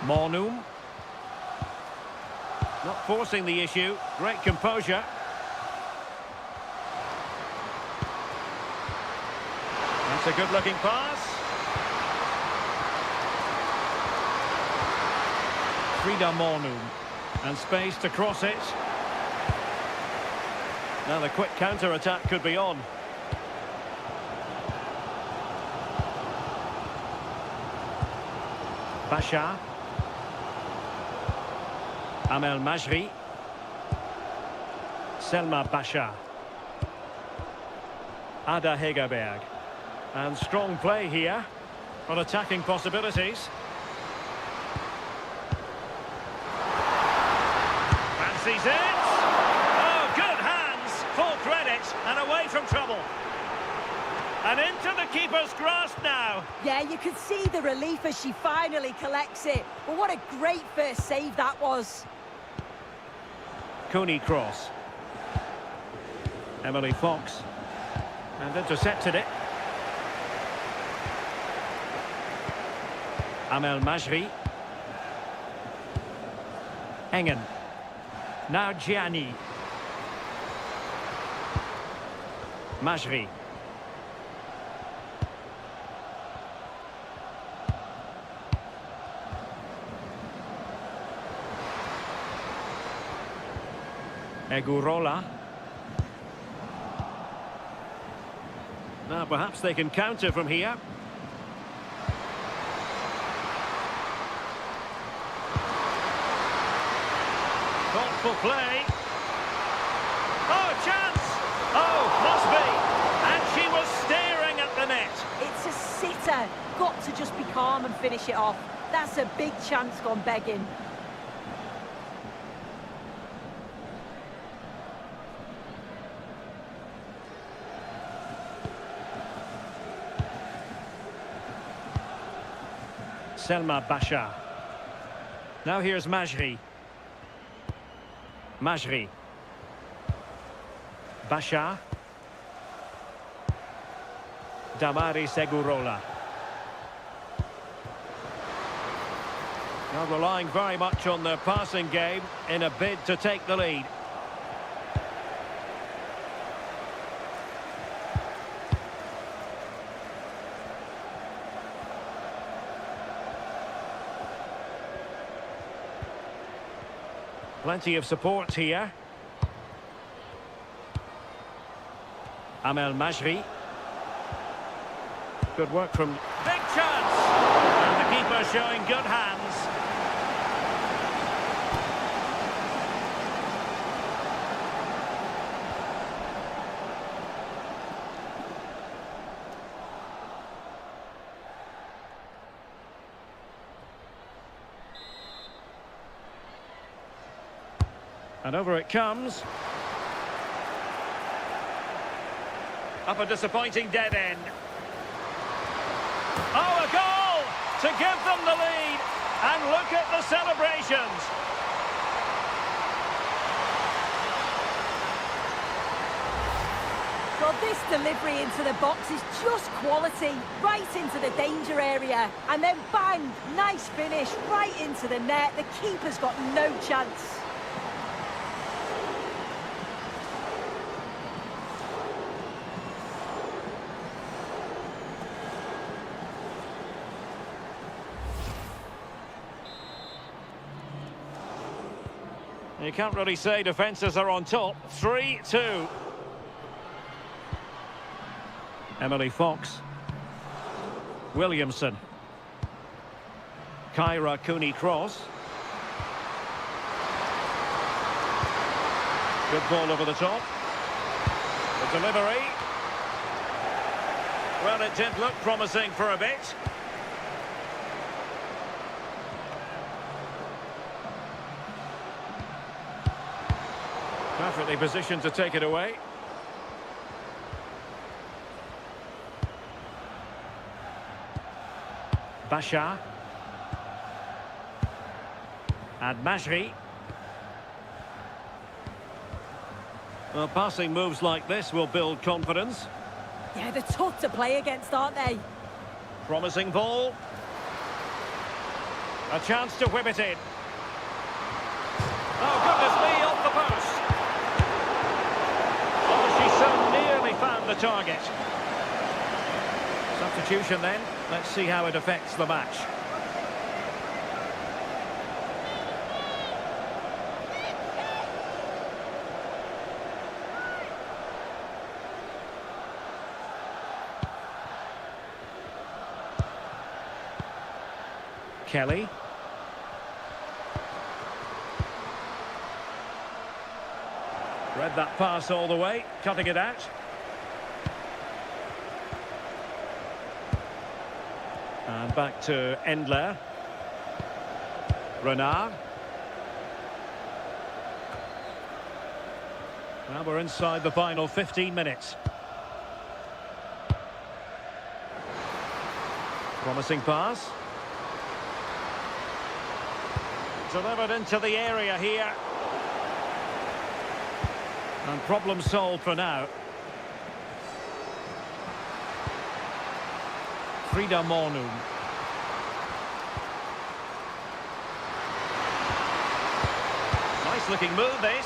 Mornum. Not forcing the issue. Great composure. That's a good-looking pass. Frida Mornum. And space to cross it. Now the quick counter-attack could be on. Bashar. Amel Majri. Selma Bashar. Ada Hegerberg. And strong play here on attacking possibilities. Fancies it. Oh, good hands. Full credit and away from trouble. And into the keeper's grasp now. Yeah, you could see the relief as she finally collects it. But what a great first save that was. Coney cross. Emily Fox. And intercepted it. Amel Majri. Engen. Now Gianni. Majri. Egurola. Now perhaps they can counter from here. Thoughtful play. Oh, chance! Oh, must be. And she was staring at the net. It's a sitter. Got to just be calm and finish it off. That's a big chance gone begging. Selma Bashar. Now here's Majri. Majri. Bashar. Damaris Segurola. Now relying very much on their passing game in a bid to take the lead. Plenty of support here. Amel Majri. Good work from... Big chance! And the keeper showing good hands. And over it comes. Up a disappointing dead end. Oh, a goal to give them the lead. And look at the celebrations. Well, this delivery into the box is just quality. Right into the danger area. And then bang, nice finish right into the net. The keeper's got no chance. You can't really say defences are on top. 3-2. Emily Fox. Williamson. Kyra Cooney-Cross. Good ball over the top. The delivery. Well, it did look promising for a bit. Perfectly positioned to take it away. Bashar. And Majri. Well, passing moves like this will build confidence. Yeah, they're tough to play against, aren't they? Promising ball. A chance to whip it in. Oh, goodness me, off the post. Oh, she so nearly found the target. Substitution then. Let's see how it affects the match. Kelly. Read that pass all the way, cutting it out. And back to Endler. Renard. Now we're inside the final 15 minutes. Promising pass. Delivered into the area here. And problem solved for now. Frida Mornum. Nice looking move this.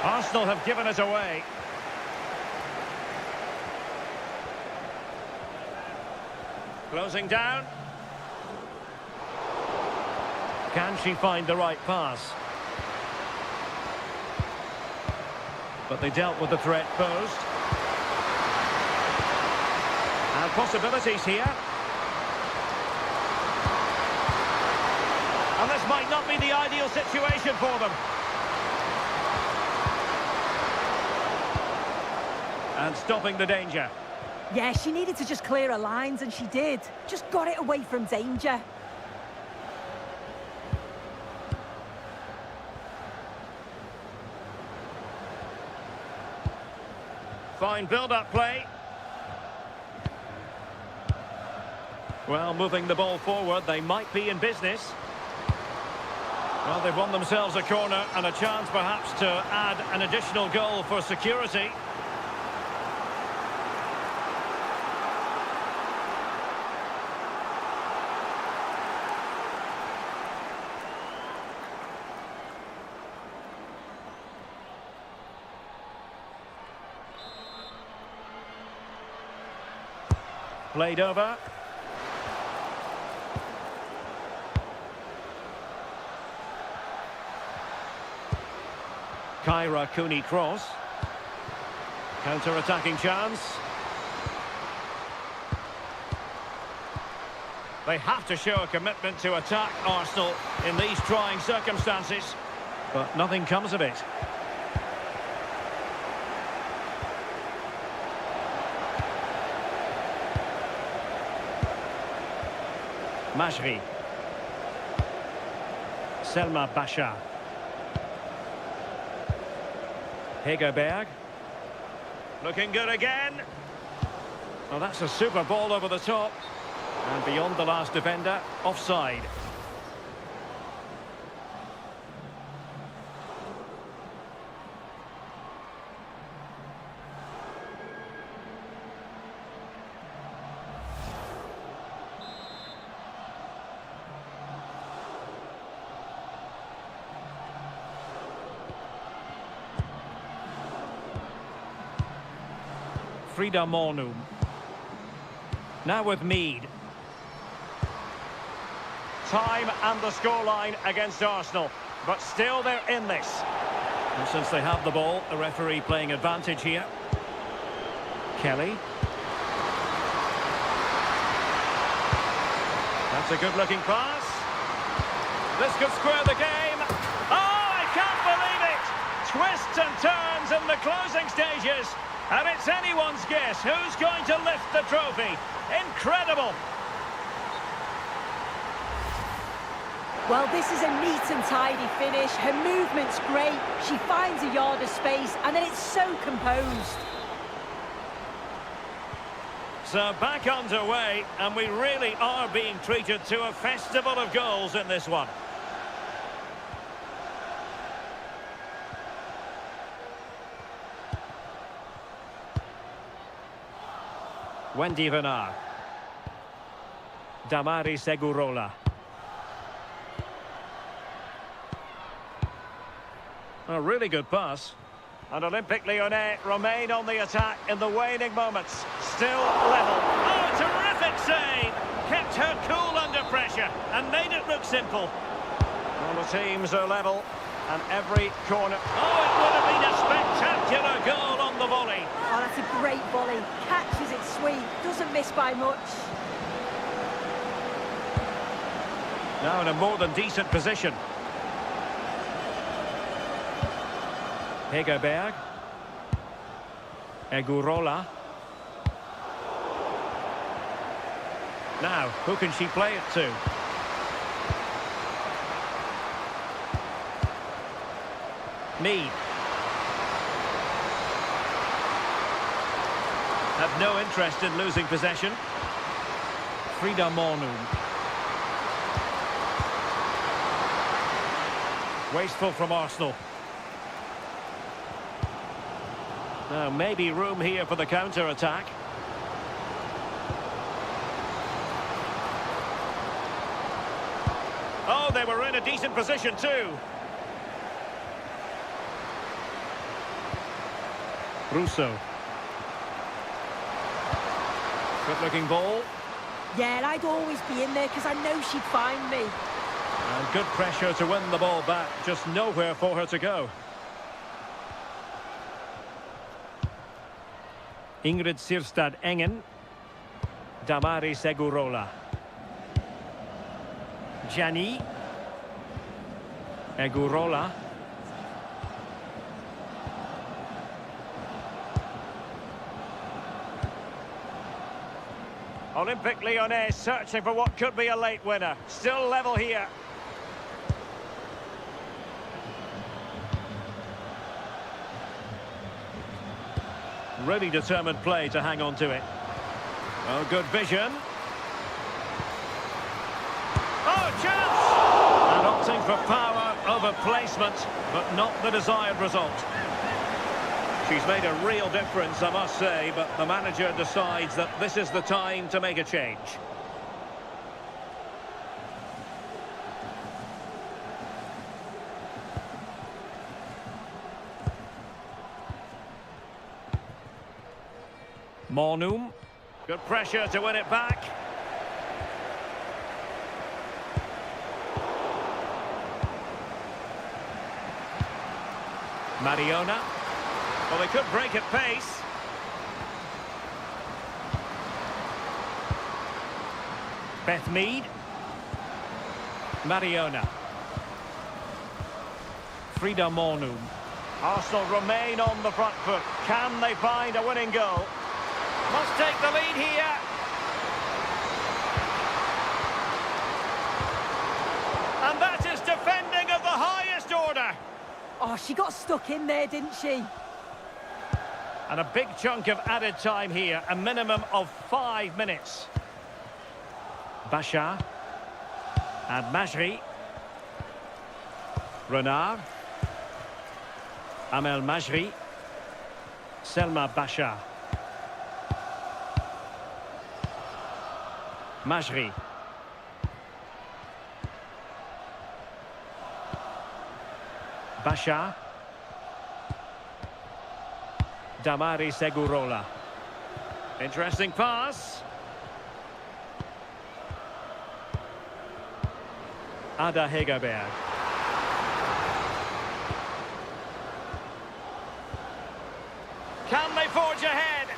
Arsenal have given it away. Closing down. Can she find the right pass? But they dealt with the threat posed. And possibilities here. And this might not be the ideal situation for them. And stopping the danger. Yeah, she needed to just clear her lines, and she did. Just got it away from danger. Fine build-up play. Well, moving the ball forward, they might be in business. Well, they've won themselves a corner and a chance perhaps to add an additional goal for security. Played over. Kyra Cooney cross. Counter-attacking chance. They have to show a commitment to attack Arsenal in these trying circumstances. But nothing comes of it. Majri. Selma Basha. Hegerberg. Looking good again. Well, that's a super ball over the top. And beyond the last defender, offside. Frida Mornum. Now with Mead. Time and the scoreline against Arsenal, but still they're in this. And since they have the ball, the referee playing advantage here. Kelly. That's a good-looking pass. This could square the game. Oh, I can't believe it! Twists and turns in the closing stages. And it's anyone's guess who's going to lift the trophy. Incredible! Well, this is a neat and tidy finish. Her movement's great. She finds a yard of space, and then it's so composed. So back underway, and we really are being treated to a festival of goals in this one. Wendy Renard. Damari Segurola. A really good pass. And Olympique Lyonnais remain on the attack in the waning moments. Still level. Oh, terrific save! Kept her cool under pressure and made it look simple. Well, the teams are level and every corner... Oh, it would have been a spectacular goal on the volley. Oh, that's a great volley. Catches it sweet. Doesn't miss by much. Now in a more than decent position. Hegerberg. Egurola. Now, who can she play it to? Mead. Have no interest in losing possession. Frida Mornum. Wasteful from Arsenal. Now, maybe room here for the counter-attack. Oh, they were in a decent position too. Russo. Good-looking ball. Yeah, and I'd always be in there because I know she'd find me. And good pressure to win the ball back. Just nowhere for her to go. Ingrid Sirstad Engen. Damaris Egurola. Gianni. Egurola. Olympique Lyonnais searching for what could be a late winner. Still level here. Really determined play to hang on to it. Oh, good vision. Oh, chance! And opting for power over placement, but not the desired result. She's made a real difference, I must say, but the manager decides that this is the time to make a change. Mornum. Good pressure to win it back. Mariona. Well, they could break at pace. Beth Mead. Mariona. Frida Mornum. Arsenal remain on the front foot. Can they find a winning goal? Must take the lead here. And that is defending of the highest order. Oh, she got stuck in there, didn't she? And a big chunk of added time here, a minimum of 5 minutes. Bachar. And Majri. Renard. Amel Majri. Selma Bachar. Majri. Bachar. Damaris Egurola. Interesting pass. Ada Hegerberg. Can they forge ahead?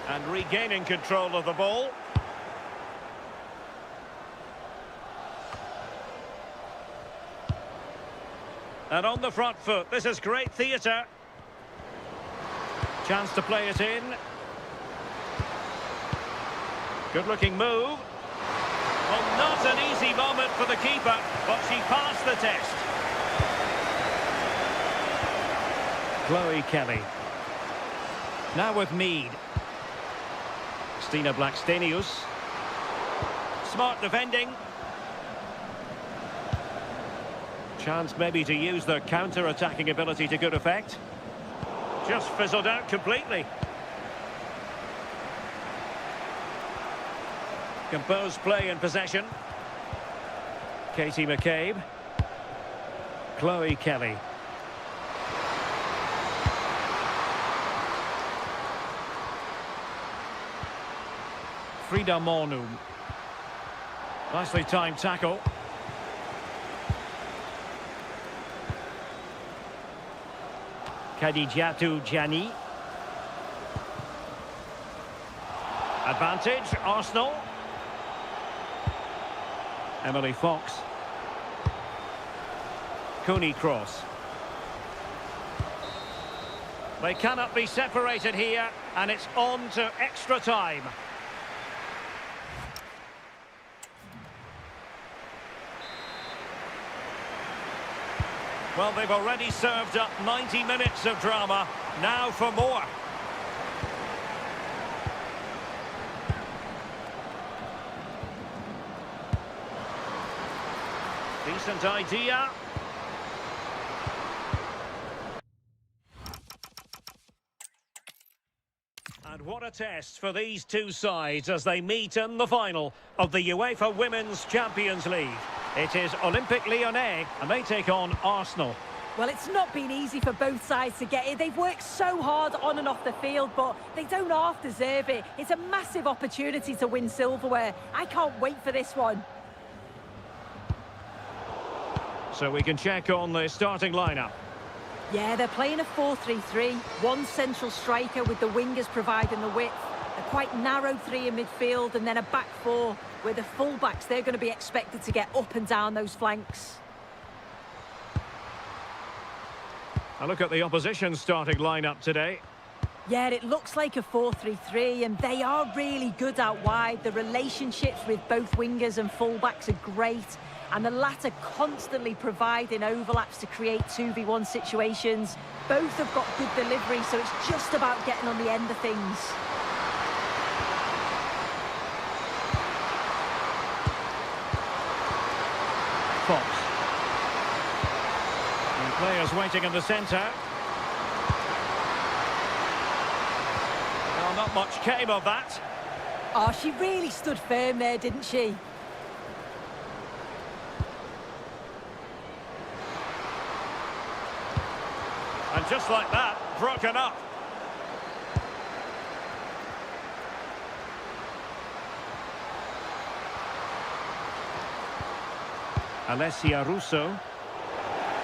And regaining control of the ball. And on the front foot, this is great theatre. Chance to play it in. Good-looking move. Well, not an easy moment for the keeper, but she passed the test. Chloe Kelly. Now with Mead. Stina Blackstenius. Smart defending. Chance maybe to use their counter-attacking ability to good effect. Just fizzled out completely. Composed play in possession. Katie McCabe. Chloe Kelly. Frida Mornum. Nicely timed tackle. Khadijatu Gianni. Advantage, Arsenal. Emily Fox. Cooney cross. They cannot be separated here, and it's on to extra time. Well, they've already served up 90 minutes of drama. Now for more. Decent idea. And what a test for these two sides as they meet in the final of the UEFA Women's Champions League. It is Olympique Lyonnais and they take on Arsenal. Well, it's not been easy for both sides to get it. They've worked so hard on and off the field, but they don't half deserve it. It's a massive opportunity to win silverware. I can't wait for this one. So we can check on the starting lineup. Yeah, they're playing a 4-3-3. One central striker with the wingers providing the width. A quite narrow three in midfield and then a back four where the full-backs, they're going to be expected to get up and down those flanks. A look at the opposition starting lineup today. Yeah, it looks like a 4-3-3 and they are really good out wide. The relationships with both wingers and full-backs are great. And the latter constantly providing overlaps to create 2v1 situations. Both have got good delivery, so it's just about getting on the end of things. Fox. And players waiting in the centre. Well, not much came of that. Oh, she really stood firm there, didn't she? And just like that, broken up. Alessia Russo.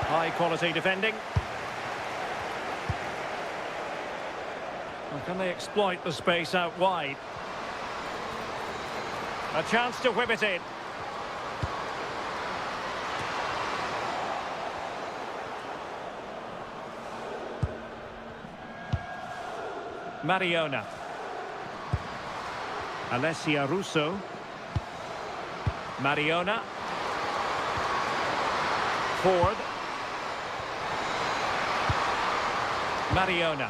High quality defending. Well, can they exploit the space out wide? A chance to whip it in. Mariona. Alessia Russo. Mariona. Ford. Mariona.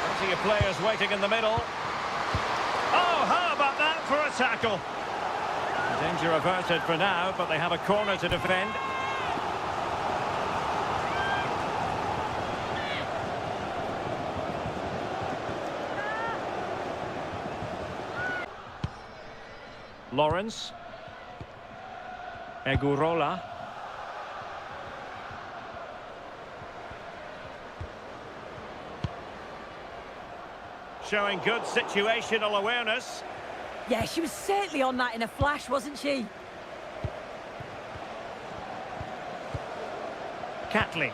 Plenty of players waiting in the middle. Oh, how about that for a tackle? Danger averted for now, but they have a corner to defend. Lawrence. Egurola. Showing good situational awareness. Yeah, she was certainly on that in a flash, wasn't she? Catley.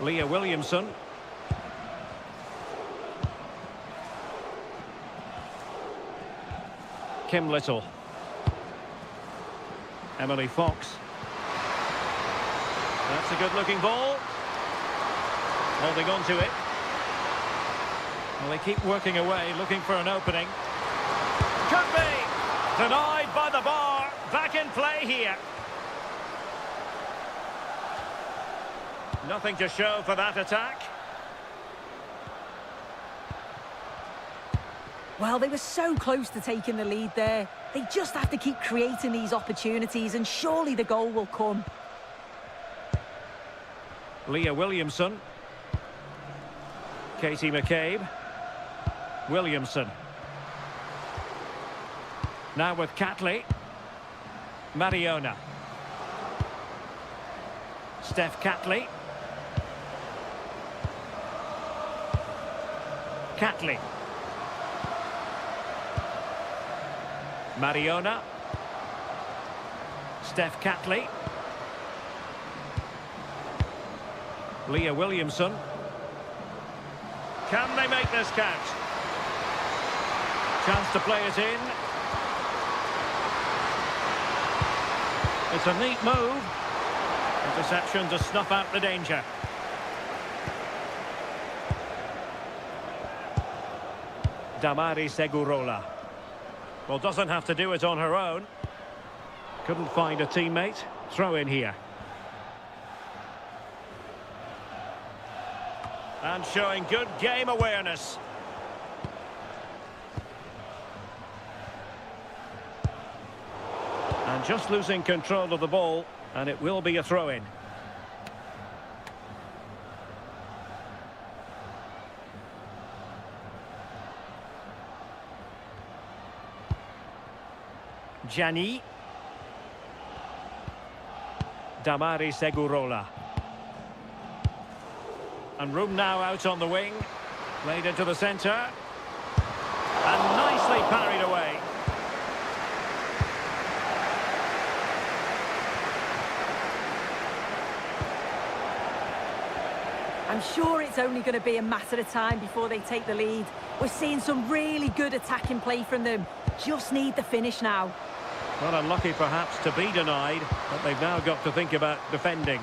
Leah Williamson. Kim Little. Emily Fox. That's a good-looking ball. Holding on to it. Well, they keep working away, looking for an opening. Could be! Denied by the bar. Back in play here. Nothing to show for that attack. Well, they were so close to taking the lead there. They just have to keep creating these opportunities and surely the goal will come. Leah Williamson. Katie McCabe. Williamson. Now with Catley. Mariona. Steph Catley. Catley. Mariona. Steph Catley. Leah Williamson. Can they make this count? Chance to play it in. It's a neat move. Interception to snuff out the danger. Damari Segurola. Well, doesn't have to do it on her own. Couldn't find a teammate. Throw in here. And showing good game awareness. And just losing control of the ball, and it will be a throw-in. Gianni. Damari Segurola. And room now out on the wing. Played into the centre. And nicely parried away. I'm sure it's only going to be a matter of time before they take the lead. We're seeing some really good attacking play from them. Just need the finish now. Well, unlucky perhaps to be denied, but they've now got to think about defending.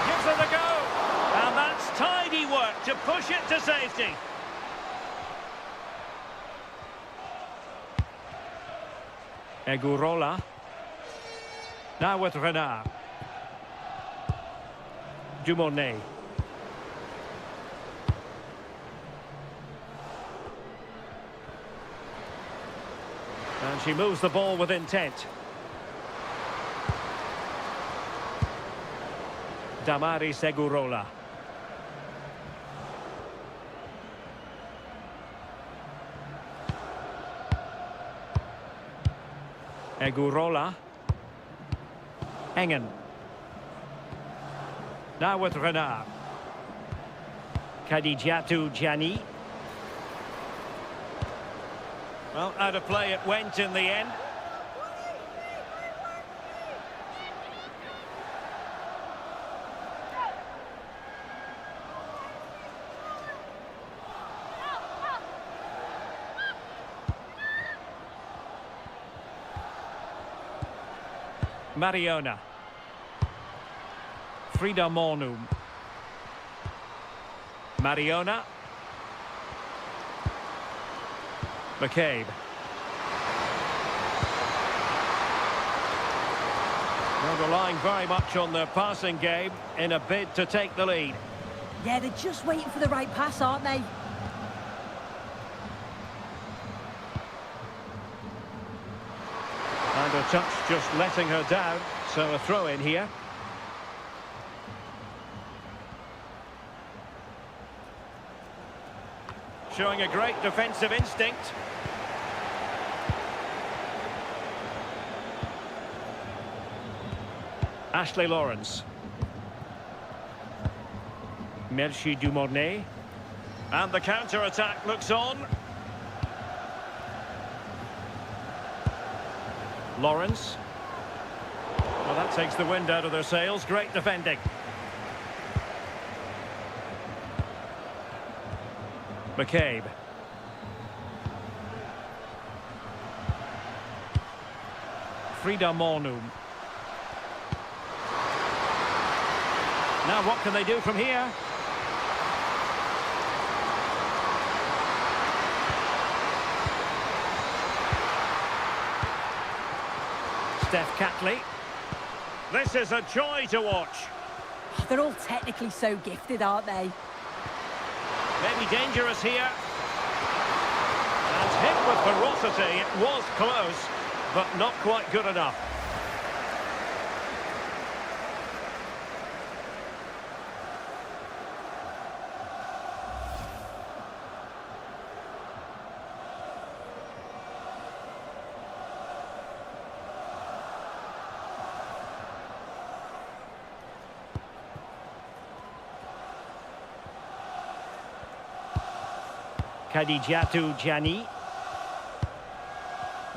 Gives it a go. And that's tidy work to push it to safety. Egurola. Now with Renard. Dumornay. And she moves the ball with intent. Damari Segurola. Egurola. Engen. Now with Renard. Kadijatu Gianni. Well, out of play it went in the end. Mariona. Frida Mornum. Mariona. McCabe. They're relying very much on their passing game in a bid to take the lead. Yeah, they're just waiting for the right pass, aren't they? And a touch just letting her down, so a throw in here. Showing a great defensive instinct. Ashley Lawrence. Merci Dumornay. And the counter-attack looks on. Lawrence. Well, that takes the wind out of their sails. Great defending. McCabe. Frida Mornum. Now what can they do from here? Steph Catley. This is a joy to watch. They're all technically so gifted, aren't they? Maybe dangerous here. And hit with ferocity. It was close, but not quite good enough. Kadijatu Gianni.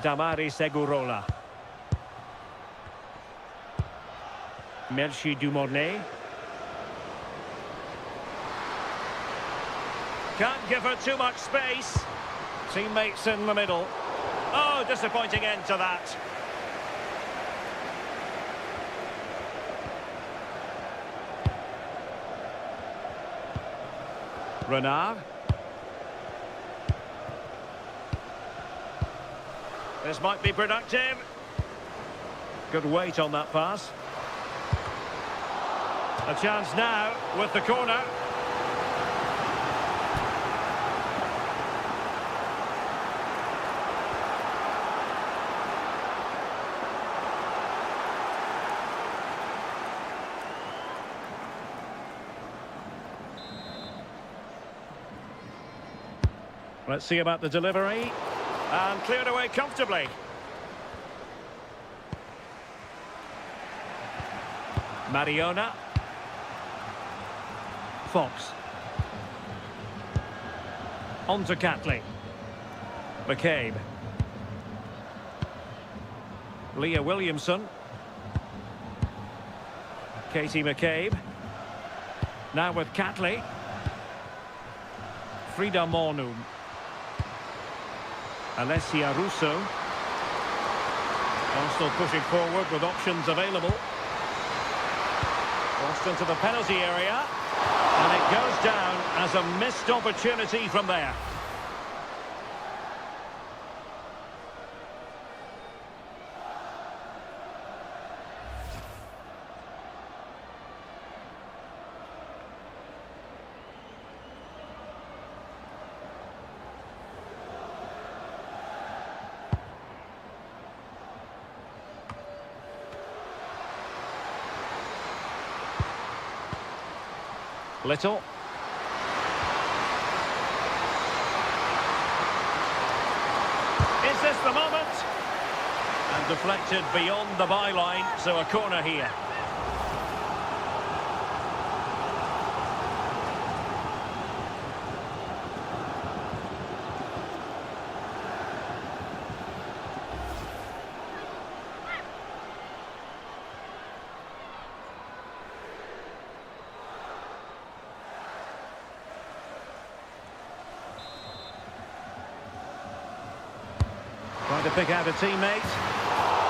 Damari Segurola. Merci Dumornay. Can't give her too much space. Teammates in the middle. Oh, disappointing end to that. Renard. This might be productive. Good weight on that pass. A chance now with the corner. Let's see about the delivery. And cleared away comfortably. Mariona. Fox. On to Catley. McCabe. Leah Williamson. Katie McCabe. Now with Catley. Frida Mornum. Alessia Russo. Arsenal pushing forward with options available. Crossed into the penalty area. And it goes down as a missed opportunity from there. Little. Is this the moment? And deflected beyond the byline, so a corner here. Trying to pick out a teammate.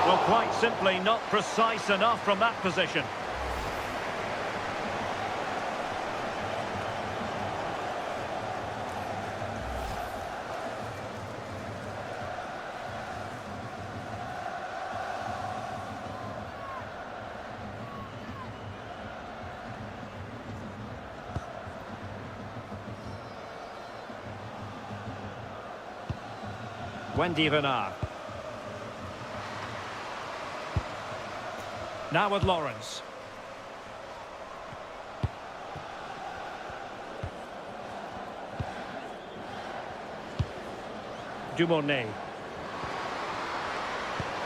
Well, quite simply not precise enough from that position. Wendy Renard. Now with Lawrence. Dumornay.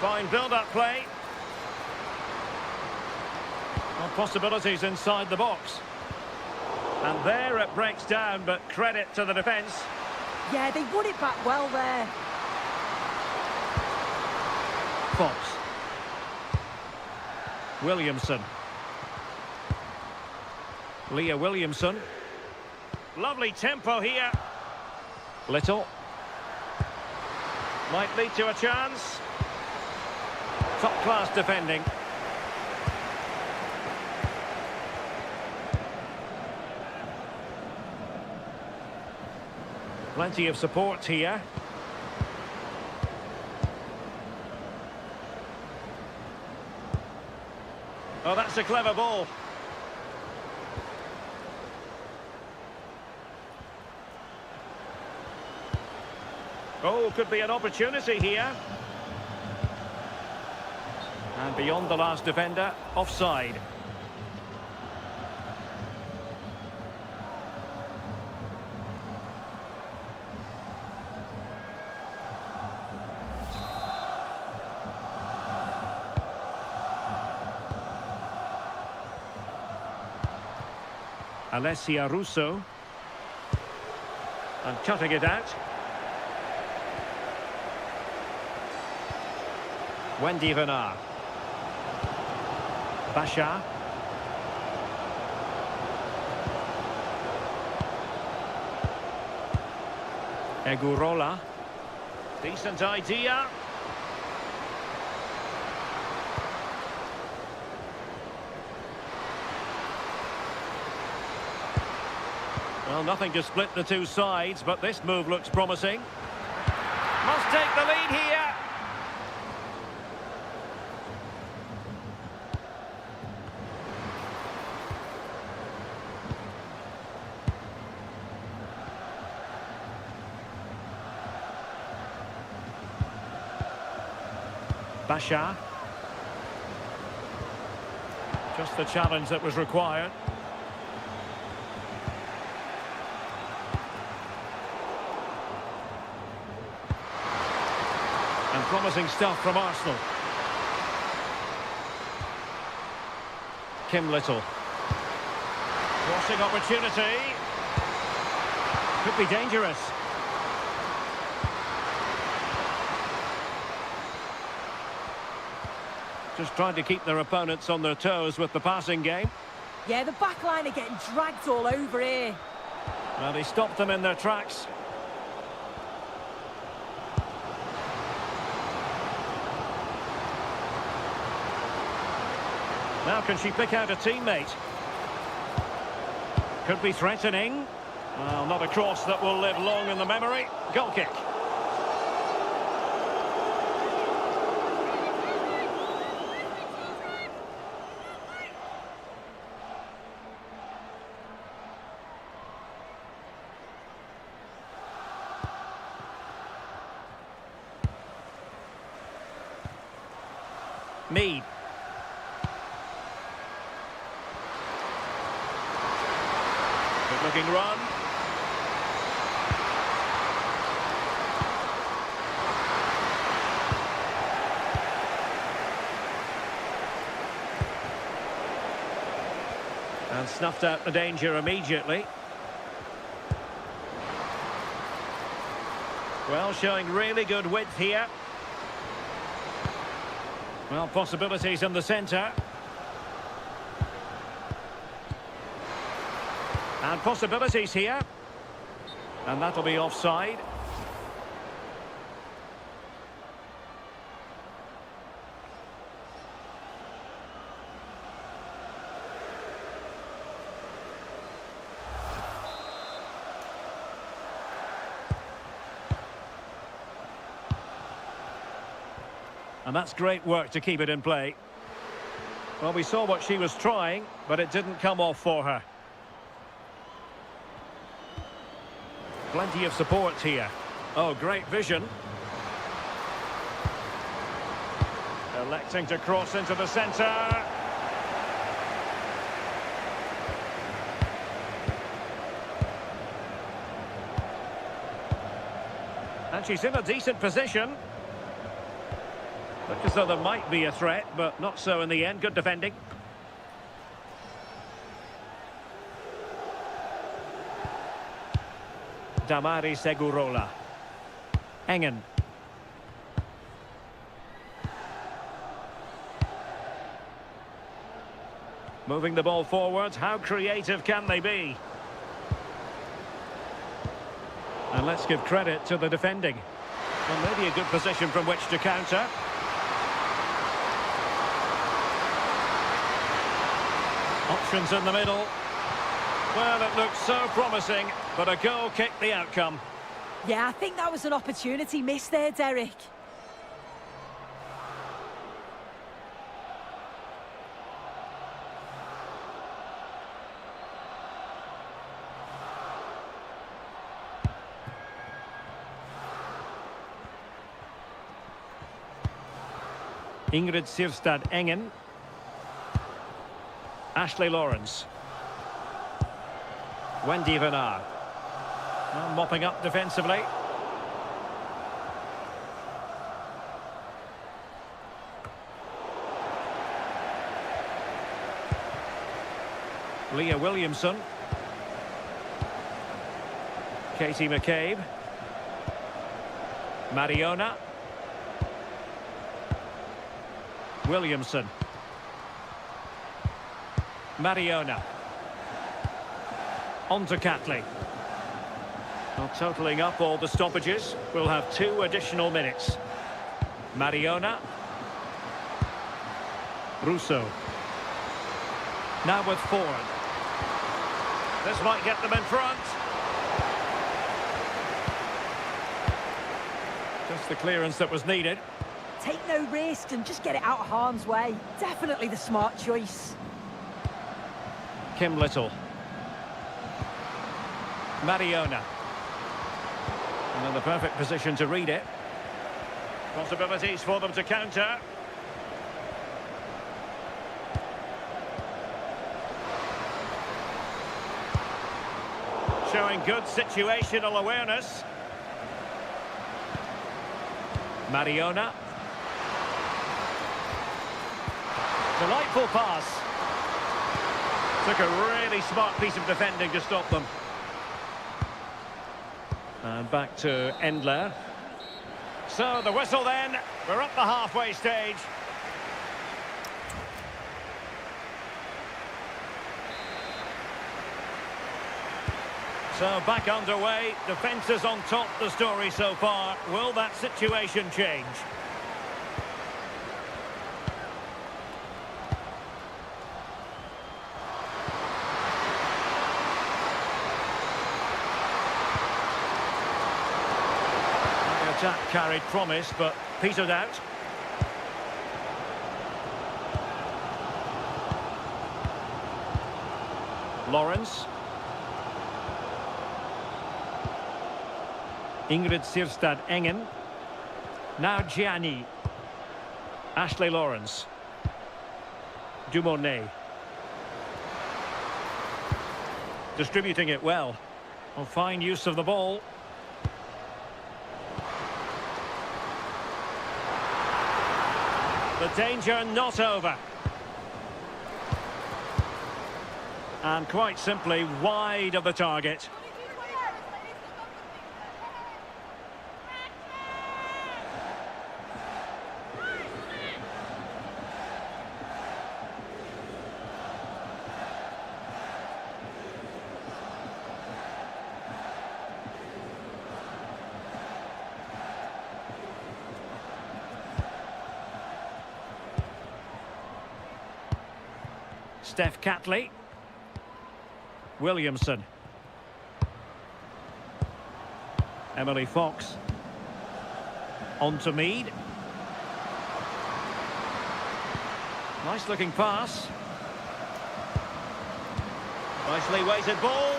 Fine build-up play. Well, possibilities inside the box. And there it breaks down, but credit to the defence. Yeah, they won it back well there. Fox. Williamson. Leah Williamson. Lovely tempo here. Little. Might lead to a chance. Top-class defending. Plenty of support here. Oh, that's a clever ball. Oh, could be an opportunity here. And beyond the last defender, offside. Alessia Russo. And cutting it out. Wendy Renard. Bashar. Egurola. Decent idea. Well, nothing to split the two sides, but this move looks promising. Must take the lead here. Basha. Just the challenge that was required. And promising stuff from Arsenal. Kim Little. Crossing opportunity. Could be dangerous. Just trying to keep their opponents on their toes with the passing game. Yeah, the back line are getting dragged all over here. Well, he stopped them in their tracks. Now can she pick out a teammate? Could be threatening. Well, not a cross that will live long in the memory. Goal kick. Mead. Good looking run. And snuffed out the danger immediately. Well, showing really good width here. Well, possibilities in the centre. And possibilities here. And that'll be offside. And that's great work to keep it in play. Well, we saw what she was trying, but it didn't come off for her. Plenty of support here. Oh, great vision. Electing to cross into the centre. And she's in a decent position. Looks as though there might be a threat, but not so in the end. Good defending. Damaris Egurola. Engen. Moving the ball forward. How creative can they be? And let's give credit to the defending. Well, maybe a good position from which to counter. Options in the middle. Well, it looked so promising, but a goal kicked the outcome. Yeah, I think that was an opportunity missed there, Derek. Ingrid Sirstad Engen. Ashley Lawrence. Wendy Venard. Mopping up defensively. Leah Williamson. Katie McCabe. Mariona. Williamson. Mariona. On to Catley. Well, totalling up all the stoppages, we'll have 2 additional minutes. Mariona. Russo. Now with Ford. This might get them in front. Just the clearance that was needed. Take no risk and just get it out of harm's way. Definitely the smart choice. Kim Little. Mariona. And in the perfect position to read it. Possibilities for them to counter. Showing good situational awareness. Mariona. Delightful pass. Took a really smart piece of defending to stop them. And back to Endler. So the whistle then. We're up the halfway stage. So back underway. Defence is on top, the story so far. Will that situation change? Attack carried promise, but petered out. Lawrence. Ingrid Sirstad Engen. Now Gianni. Ashley Lawrence. Dumornay. Distributing it well. Oh, fine use of the ball. The danger not over. And quite simply wide of the target. Steph Catley. Williamson. Emily Fox. On to Mead. Nice looking pass. Nicely weighted ball.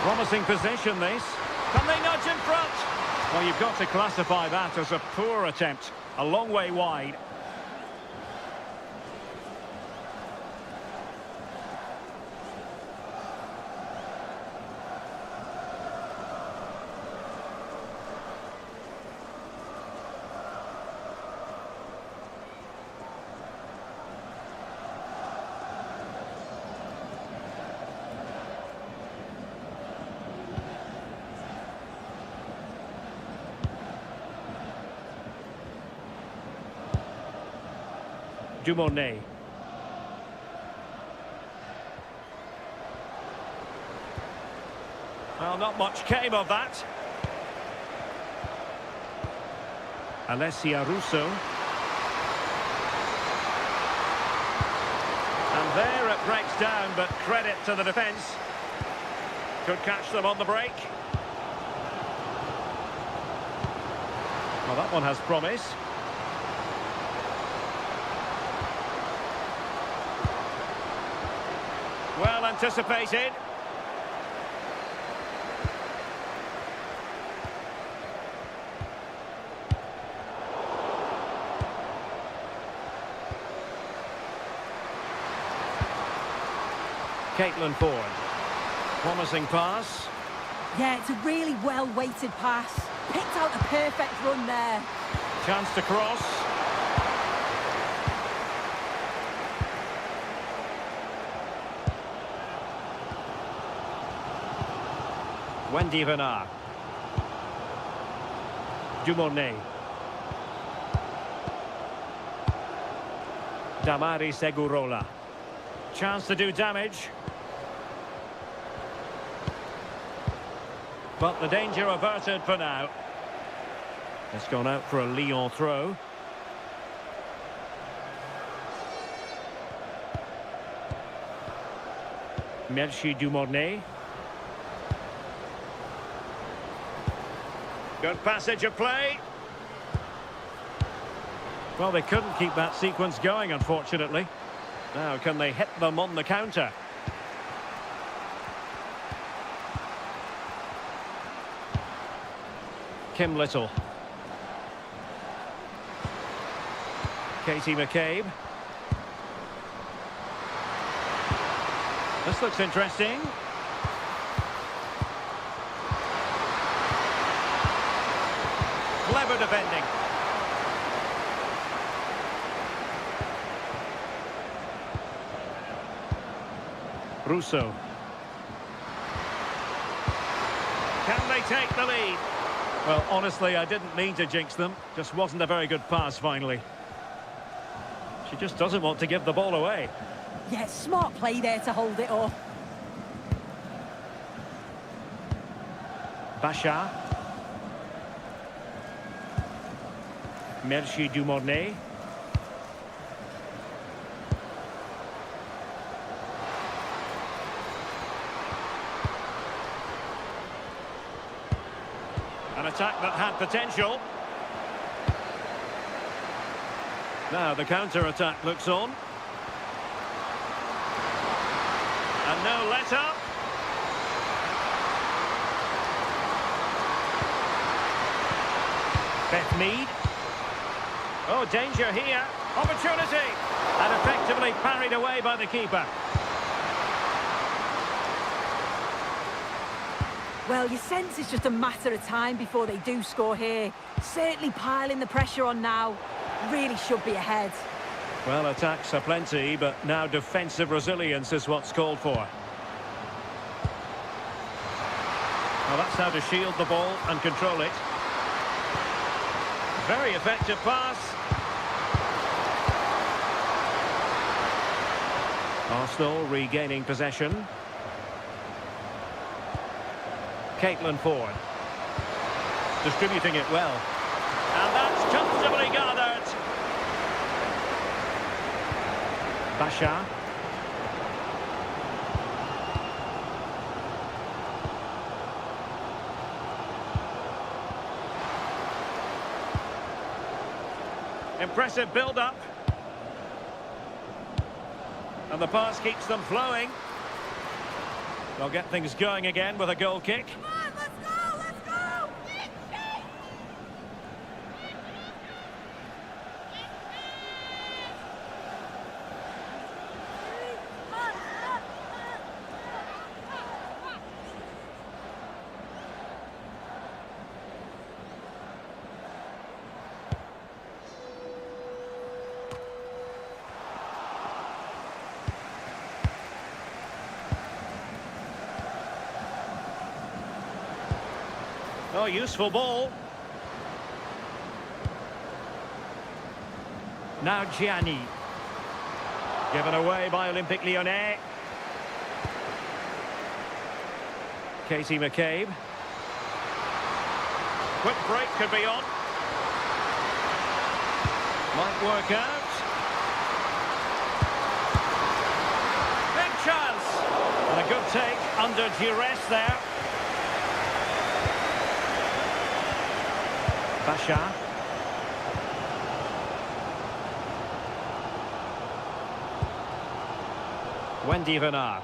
Promising possession this. Can they nudge in front? Well, you've got to classify that as a poor attempt. A long way wide. Dumornay. Well, not much came of that. Alessia Russo. And there it breaks down, but credit to the defence. Could catch them on the break. Well, that one has promise. Well anticipated. Caitlin Ford. Promising pass. Yeah, it's a really well-weighted pass. Picked out the perfect run there. Chance to cross. Wendy Venard. Dumornay. Damari Segurola. Chance to do damage. But the danger averted for now. It's gone out for a Lyonnes throw. Merci Dumornay. Good passage of play. Well, they couldn't keep that sequence going, unfortunately. Now, can they hit them on the counter? Kim Little. Katie McCabe. This looks interesting. Clever defending. Russo. Can they take the lead? Well, honestly, I didn't mean to jinx them. Just wasn't a very good pass, finally. She just doesn't want to give the ball away. Yeah, smart play there to hold it off. Bachar. Merci Dumornay. An attack that had potential. Now the counter-attack looks on. And no let-up. Beth Mead. Oh, danger here. Opportunity. And effectively parried away by the keeper. Well, you sense it's just a matter of time before they do score here. Certainly piling the pressure on now. Really should be ahead. Well, attacks are plenty, but now defensive resilience is what's called for. Well, that's how to shield the ball and control it. Very effective pass. Arsenal regaining possession. Caitlin Ford. Distributing it well. And that's comfortably gathered. Bachar. Impressive build-up. And the pass keeps them flowing. They'll get things going again with a goal kick. Come on, let's go, let's go! Oh, useful ball. Now Gianni. Given away by Olympique Lyonnais. Katie McCabe. Quick break could be on. Might work out. Big chance. And a good take under duress there. Bachar. Wendy Renard.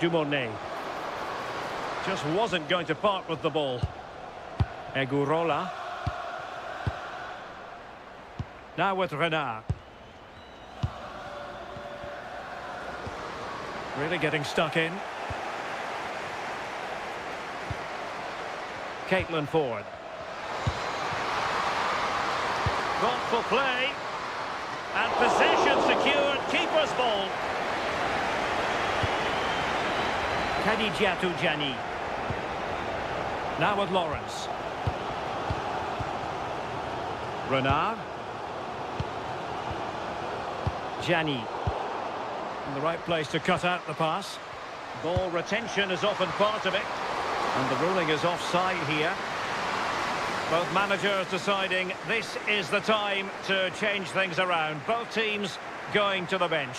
Dumornay. Just wasn't going to part with the ball. Egurola. Now with Renard. Really getting stuck in. Caitlin Ford. Thoughtful play. And possession secured. Keeper's ball. Khadijatou Gianni. Now with Lawrence. Renard. Gianni. In the right place to cut out the pass. Ball retention is often part of it. And the ruling is offside here. Both managers deciding this is the time to change things around. Both teams going to the bench.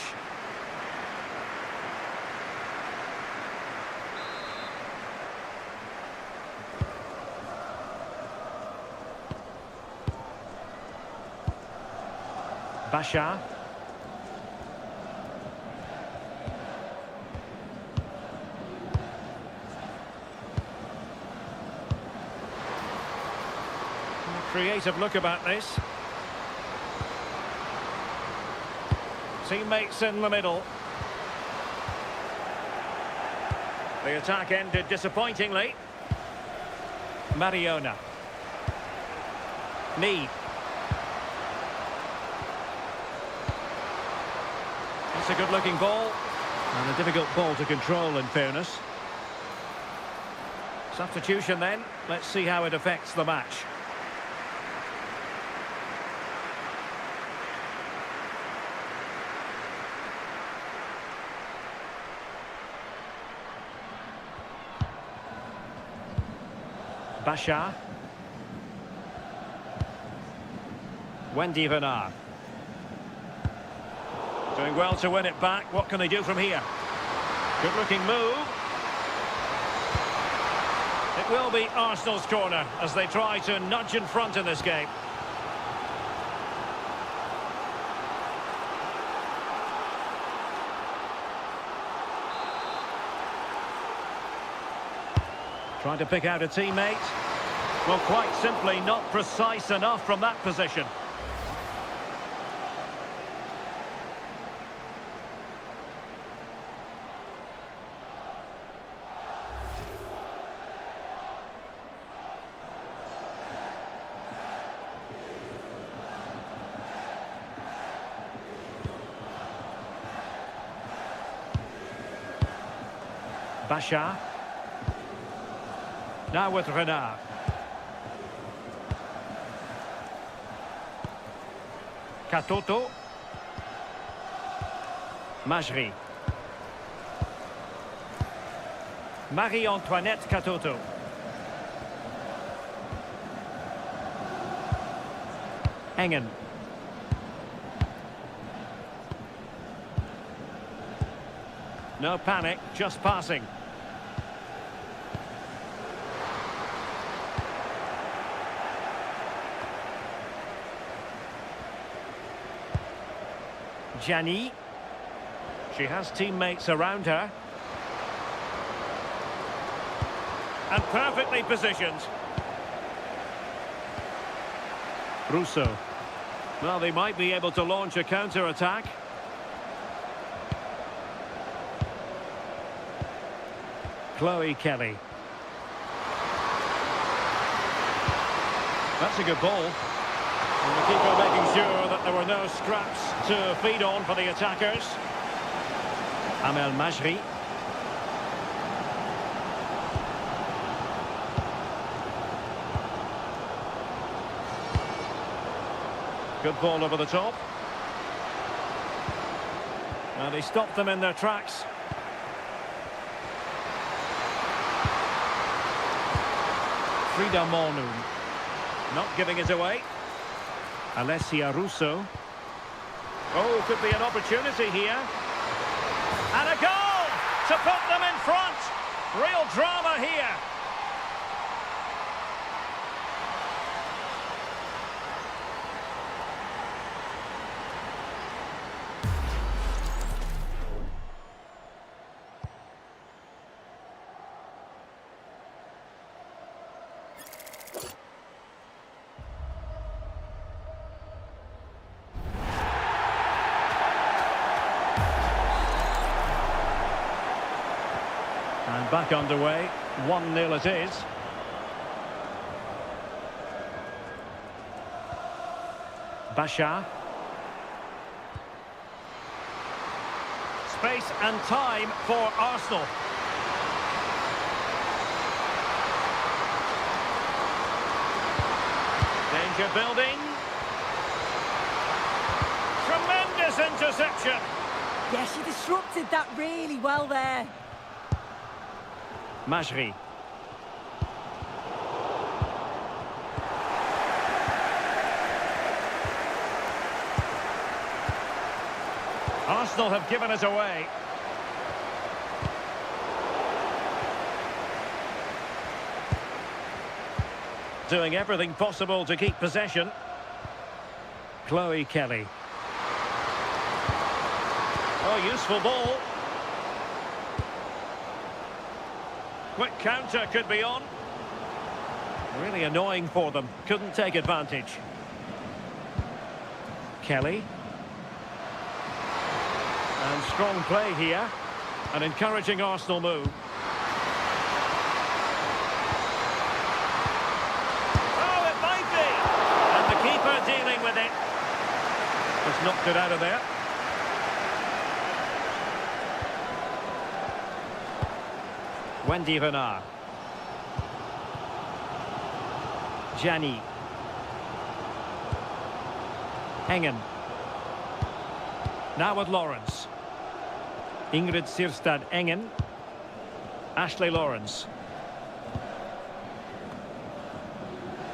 Bashar. Creative look about this. Teammates in the middle. The attack ended disappointingly. Mariona. Mee. It's a good-looking ball. And a difficult ball to control, in fairness. Substitution then. Let's see how it affects the match. Bashar. Wendy Renard. Doing well to win it back. What can they do from here? Good looking move. It will be Arsenal's corner as they try to nudge in front in this game. Trying to pick out a teammate. Well, quite simply not precise enough from that position. Bashar. Now with Renard. Katoto. Majri. Marie-Antoinette Katoto. Engen. No panic, just passing. Gianni. She has teammates around her. And perfectly positioned. Russo. Well, they might be able to launch a counter-attack. Chloe Kelly. That's a good ball. And the keeper making sure that there were no scraps to feed on for the attackers. Amel Majri. Good ball over the top. And he stopped them in their tracks. Frida Mornu. Not giving it away. Alessia Russo. Oh, could be an opportunity here. And a goal to put them in front. Real drama here. And back underway, 1-0 it is. Bashar. Space and time for Arsenal. Danger building. Tremendous interception. Yeah, she disrupted that really well there. Majri. Arsenal have given it away. Doing everything possible to keep possession. Chloe Kelly. Oh, useful ball. Quick counter could be on. Really annoying for them. Couldn't take advantage. Kelly. And strong play here. An encouraging Arsenal move. Oh, it might be! And the keeper dealing with it. Just knocked it out of there. Wendy Renard. Gianni. Engen. Now with Lawrence. Ingrid Sirstad Engen. Ashley Lawrence.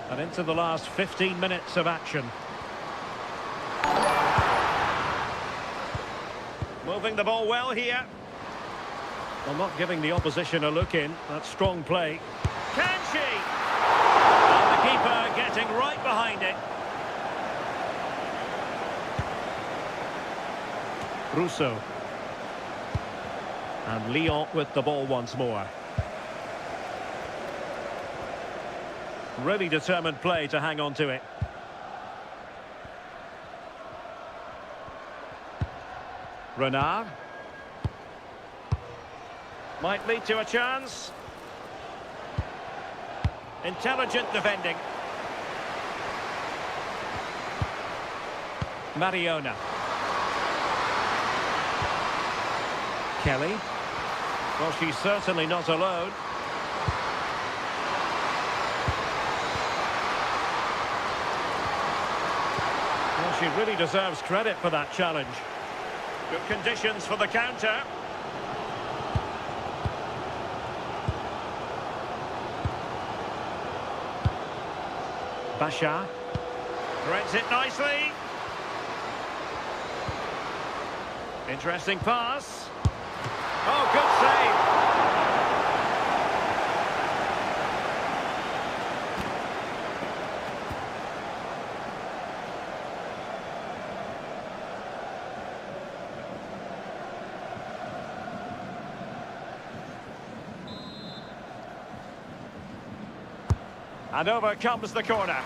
And into the last 15 minutes of action. Moving the ball well here. Well, not giving the opposition a look in. That's strong play. Can she? And the keeper getting right behind it. Rousseau. And Lyonnes with the ball once more. Really determined play to hang on to it. Renard. Might lead to a chance. Intelligent defending. Mariona. Kelly. Well, she's certainly not alone. Well, she really deserves credit for that challenge. Good conditions for the counter. Basha. Threads it nicely. Interesting pass. Oh, good save. And over comes the corner.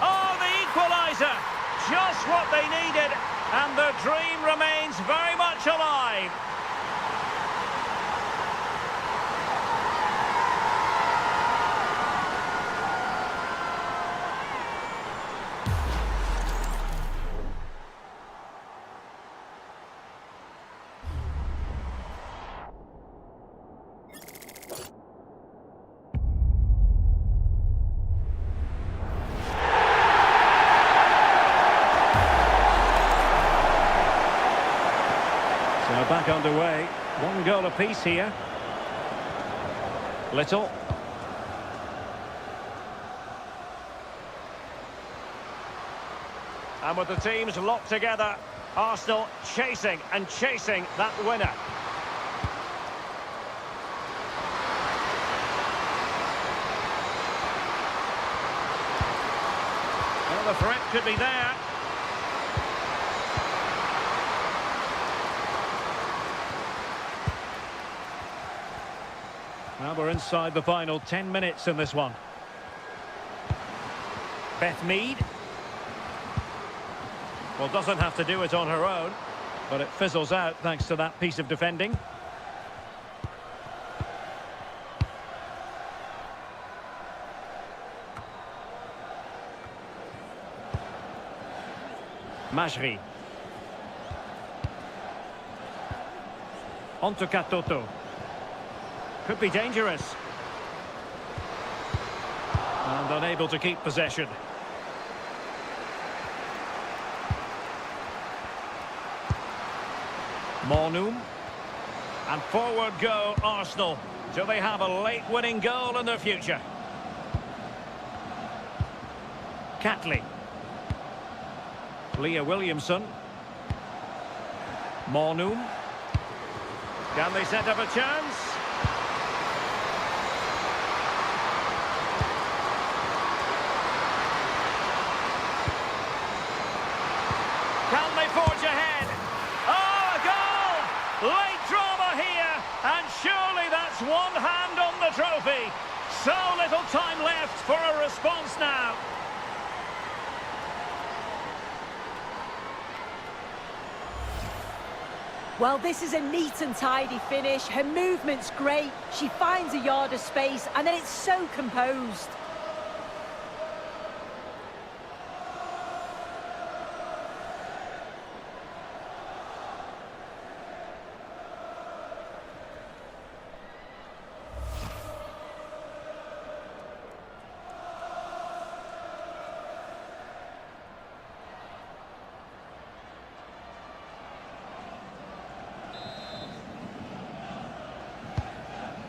Oh, the equaliser! Just what they needed, and the dream remains very much alive. So back underway. One goal apiece here. Little. And with the teams locked together, Arsenal chasing and chasing that winner. Well, the threat could be there. Now we're inside the final 10 minutes in this one. Beth Mead. Well, doesn't have to do it on her own, but it fizzles out thanks to that piece of defending. Majri. On to Katoto. Could be dangerous. And unable to keep possession. Mornum. And forward go Arsenal. Do they have a late winning goal in their future? Catley. Leah Williamson. Mornum. Can they set up a chance? Can they forge ahead? Oh, a goal! Late drama here, and surely that's one hand on the trophy. So little time left for a response now. Well, this is a neat and tidy finish. Her movement's great. She finds a yard of space, and then it's so composed.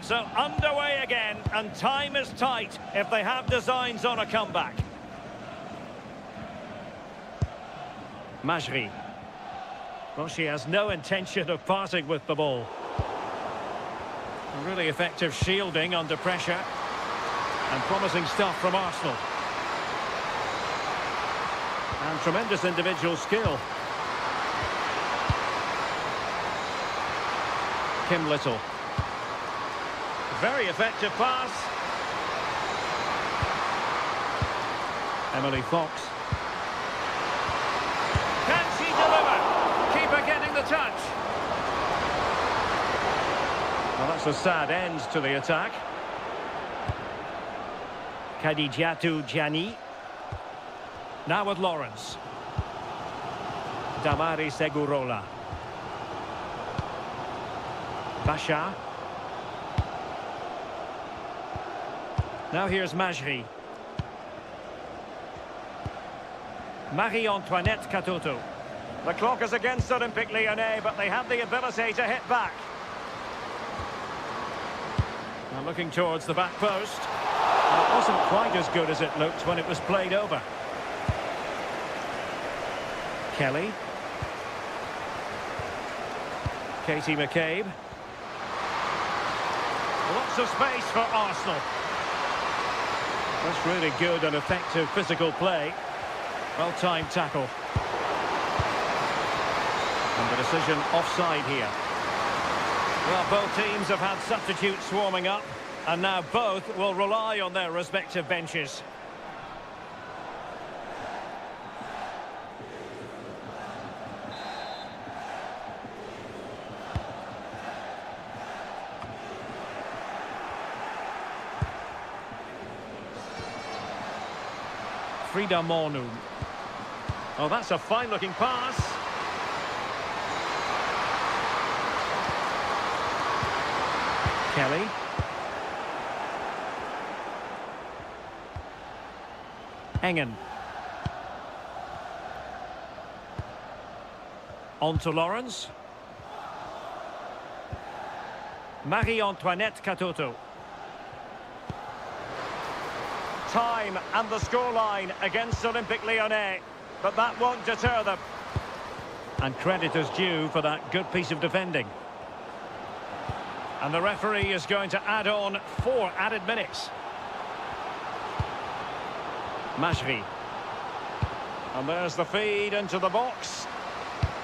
So underway again, and time is tight if they have designs on a comeback. Majri. Well, she has no intention of parting with the ball. Really effective shielding under pressure. And promising stuff from Arsenal. And tremendous individual skill. Kim Little. Very effective pass. Emily Fox. Can she deliver? Keeper getting the touch. Well, that's a sad end to the attack. Khadijatu Jani. Now with Lawrence. Damari Segurola. Basha. Now here's Majri. Marie-Antoinette Katoto. The clock is against Olympique Lyonnais, but they have the ability to hit back. Now looking towards the back post. And it wasn't quite as good as it looked when it was played over. Kelly. Katie McCabe. Lots of space for Arsenal. That's really good and effective physical play. Well-timed tackle. And the decision offside here. Well, both teams have had substitutes warming up, and now both will rely on their respective benches. Frida Mornum. Oh, that's a fine-looking pass. Kelly. Engen. On to Lawrence. Marie-Antoinette Katoto. Time and the scoreline against Olympique Lyonnais, but that won't deter them. And credit is due for that good piece of defending. And the referee is going to add on 4 added minutes. Majri. And there's the feed into the box.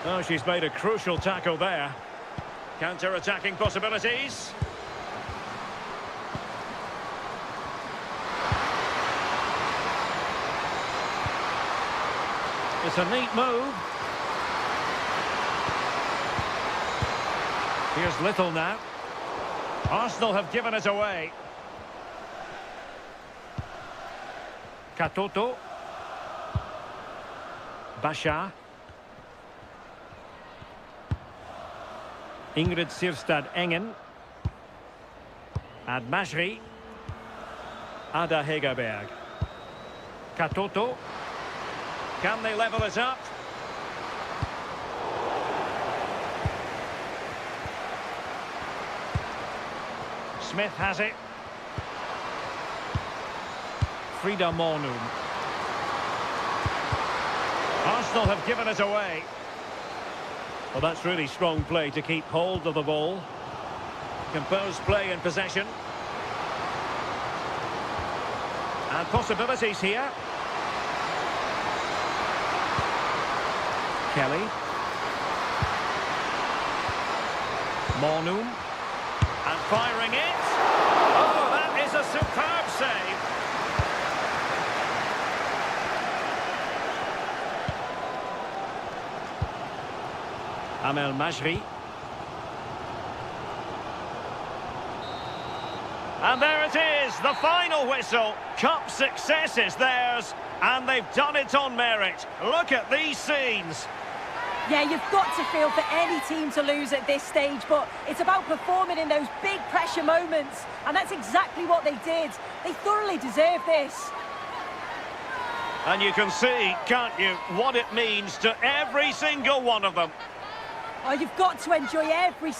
Oh, she's made a crucial tackle there. Counter-attacking possibilities. It's a neat move. Here's Little now. Arsenal have given it away. Katoto. Basha. Ingrid Sirstad Engen. And Majri. Ada Hegerberg. Katoto. Can they level it up? Smith has it. Frida Mornum. Arsenal have given it away. Well, that's really strong play to keep hold of the ball. Composed play in possession. And possibilities here. Kelly. Mornum. And firing it. Oh, that is a superb save. Amel Majri. And there it is, the final whistle. Cup success is theirs, and they've done it on merit. Look at these scenes. Yeah, you've got to feel for any team to lose at this stage, but it's about performing in those big pressure moments, and that's exactly what they did. They thoroughly deserve this. And you can see, can't you, what it means to every single one of them. Oh, you've got to enjoy every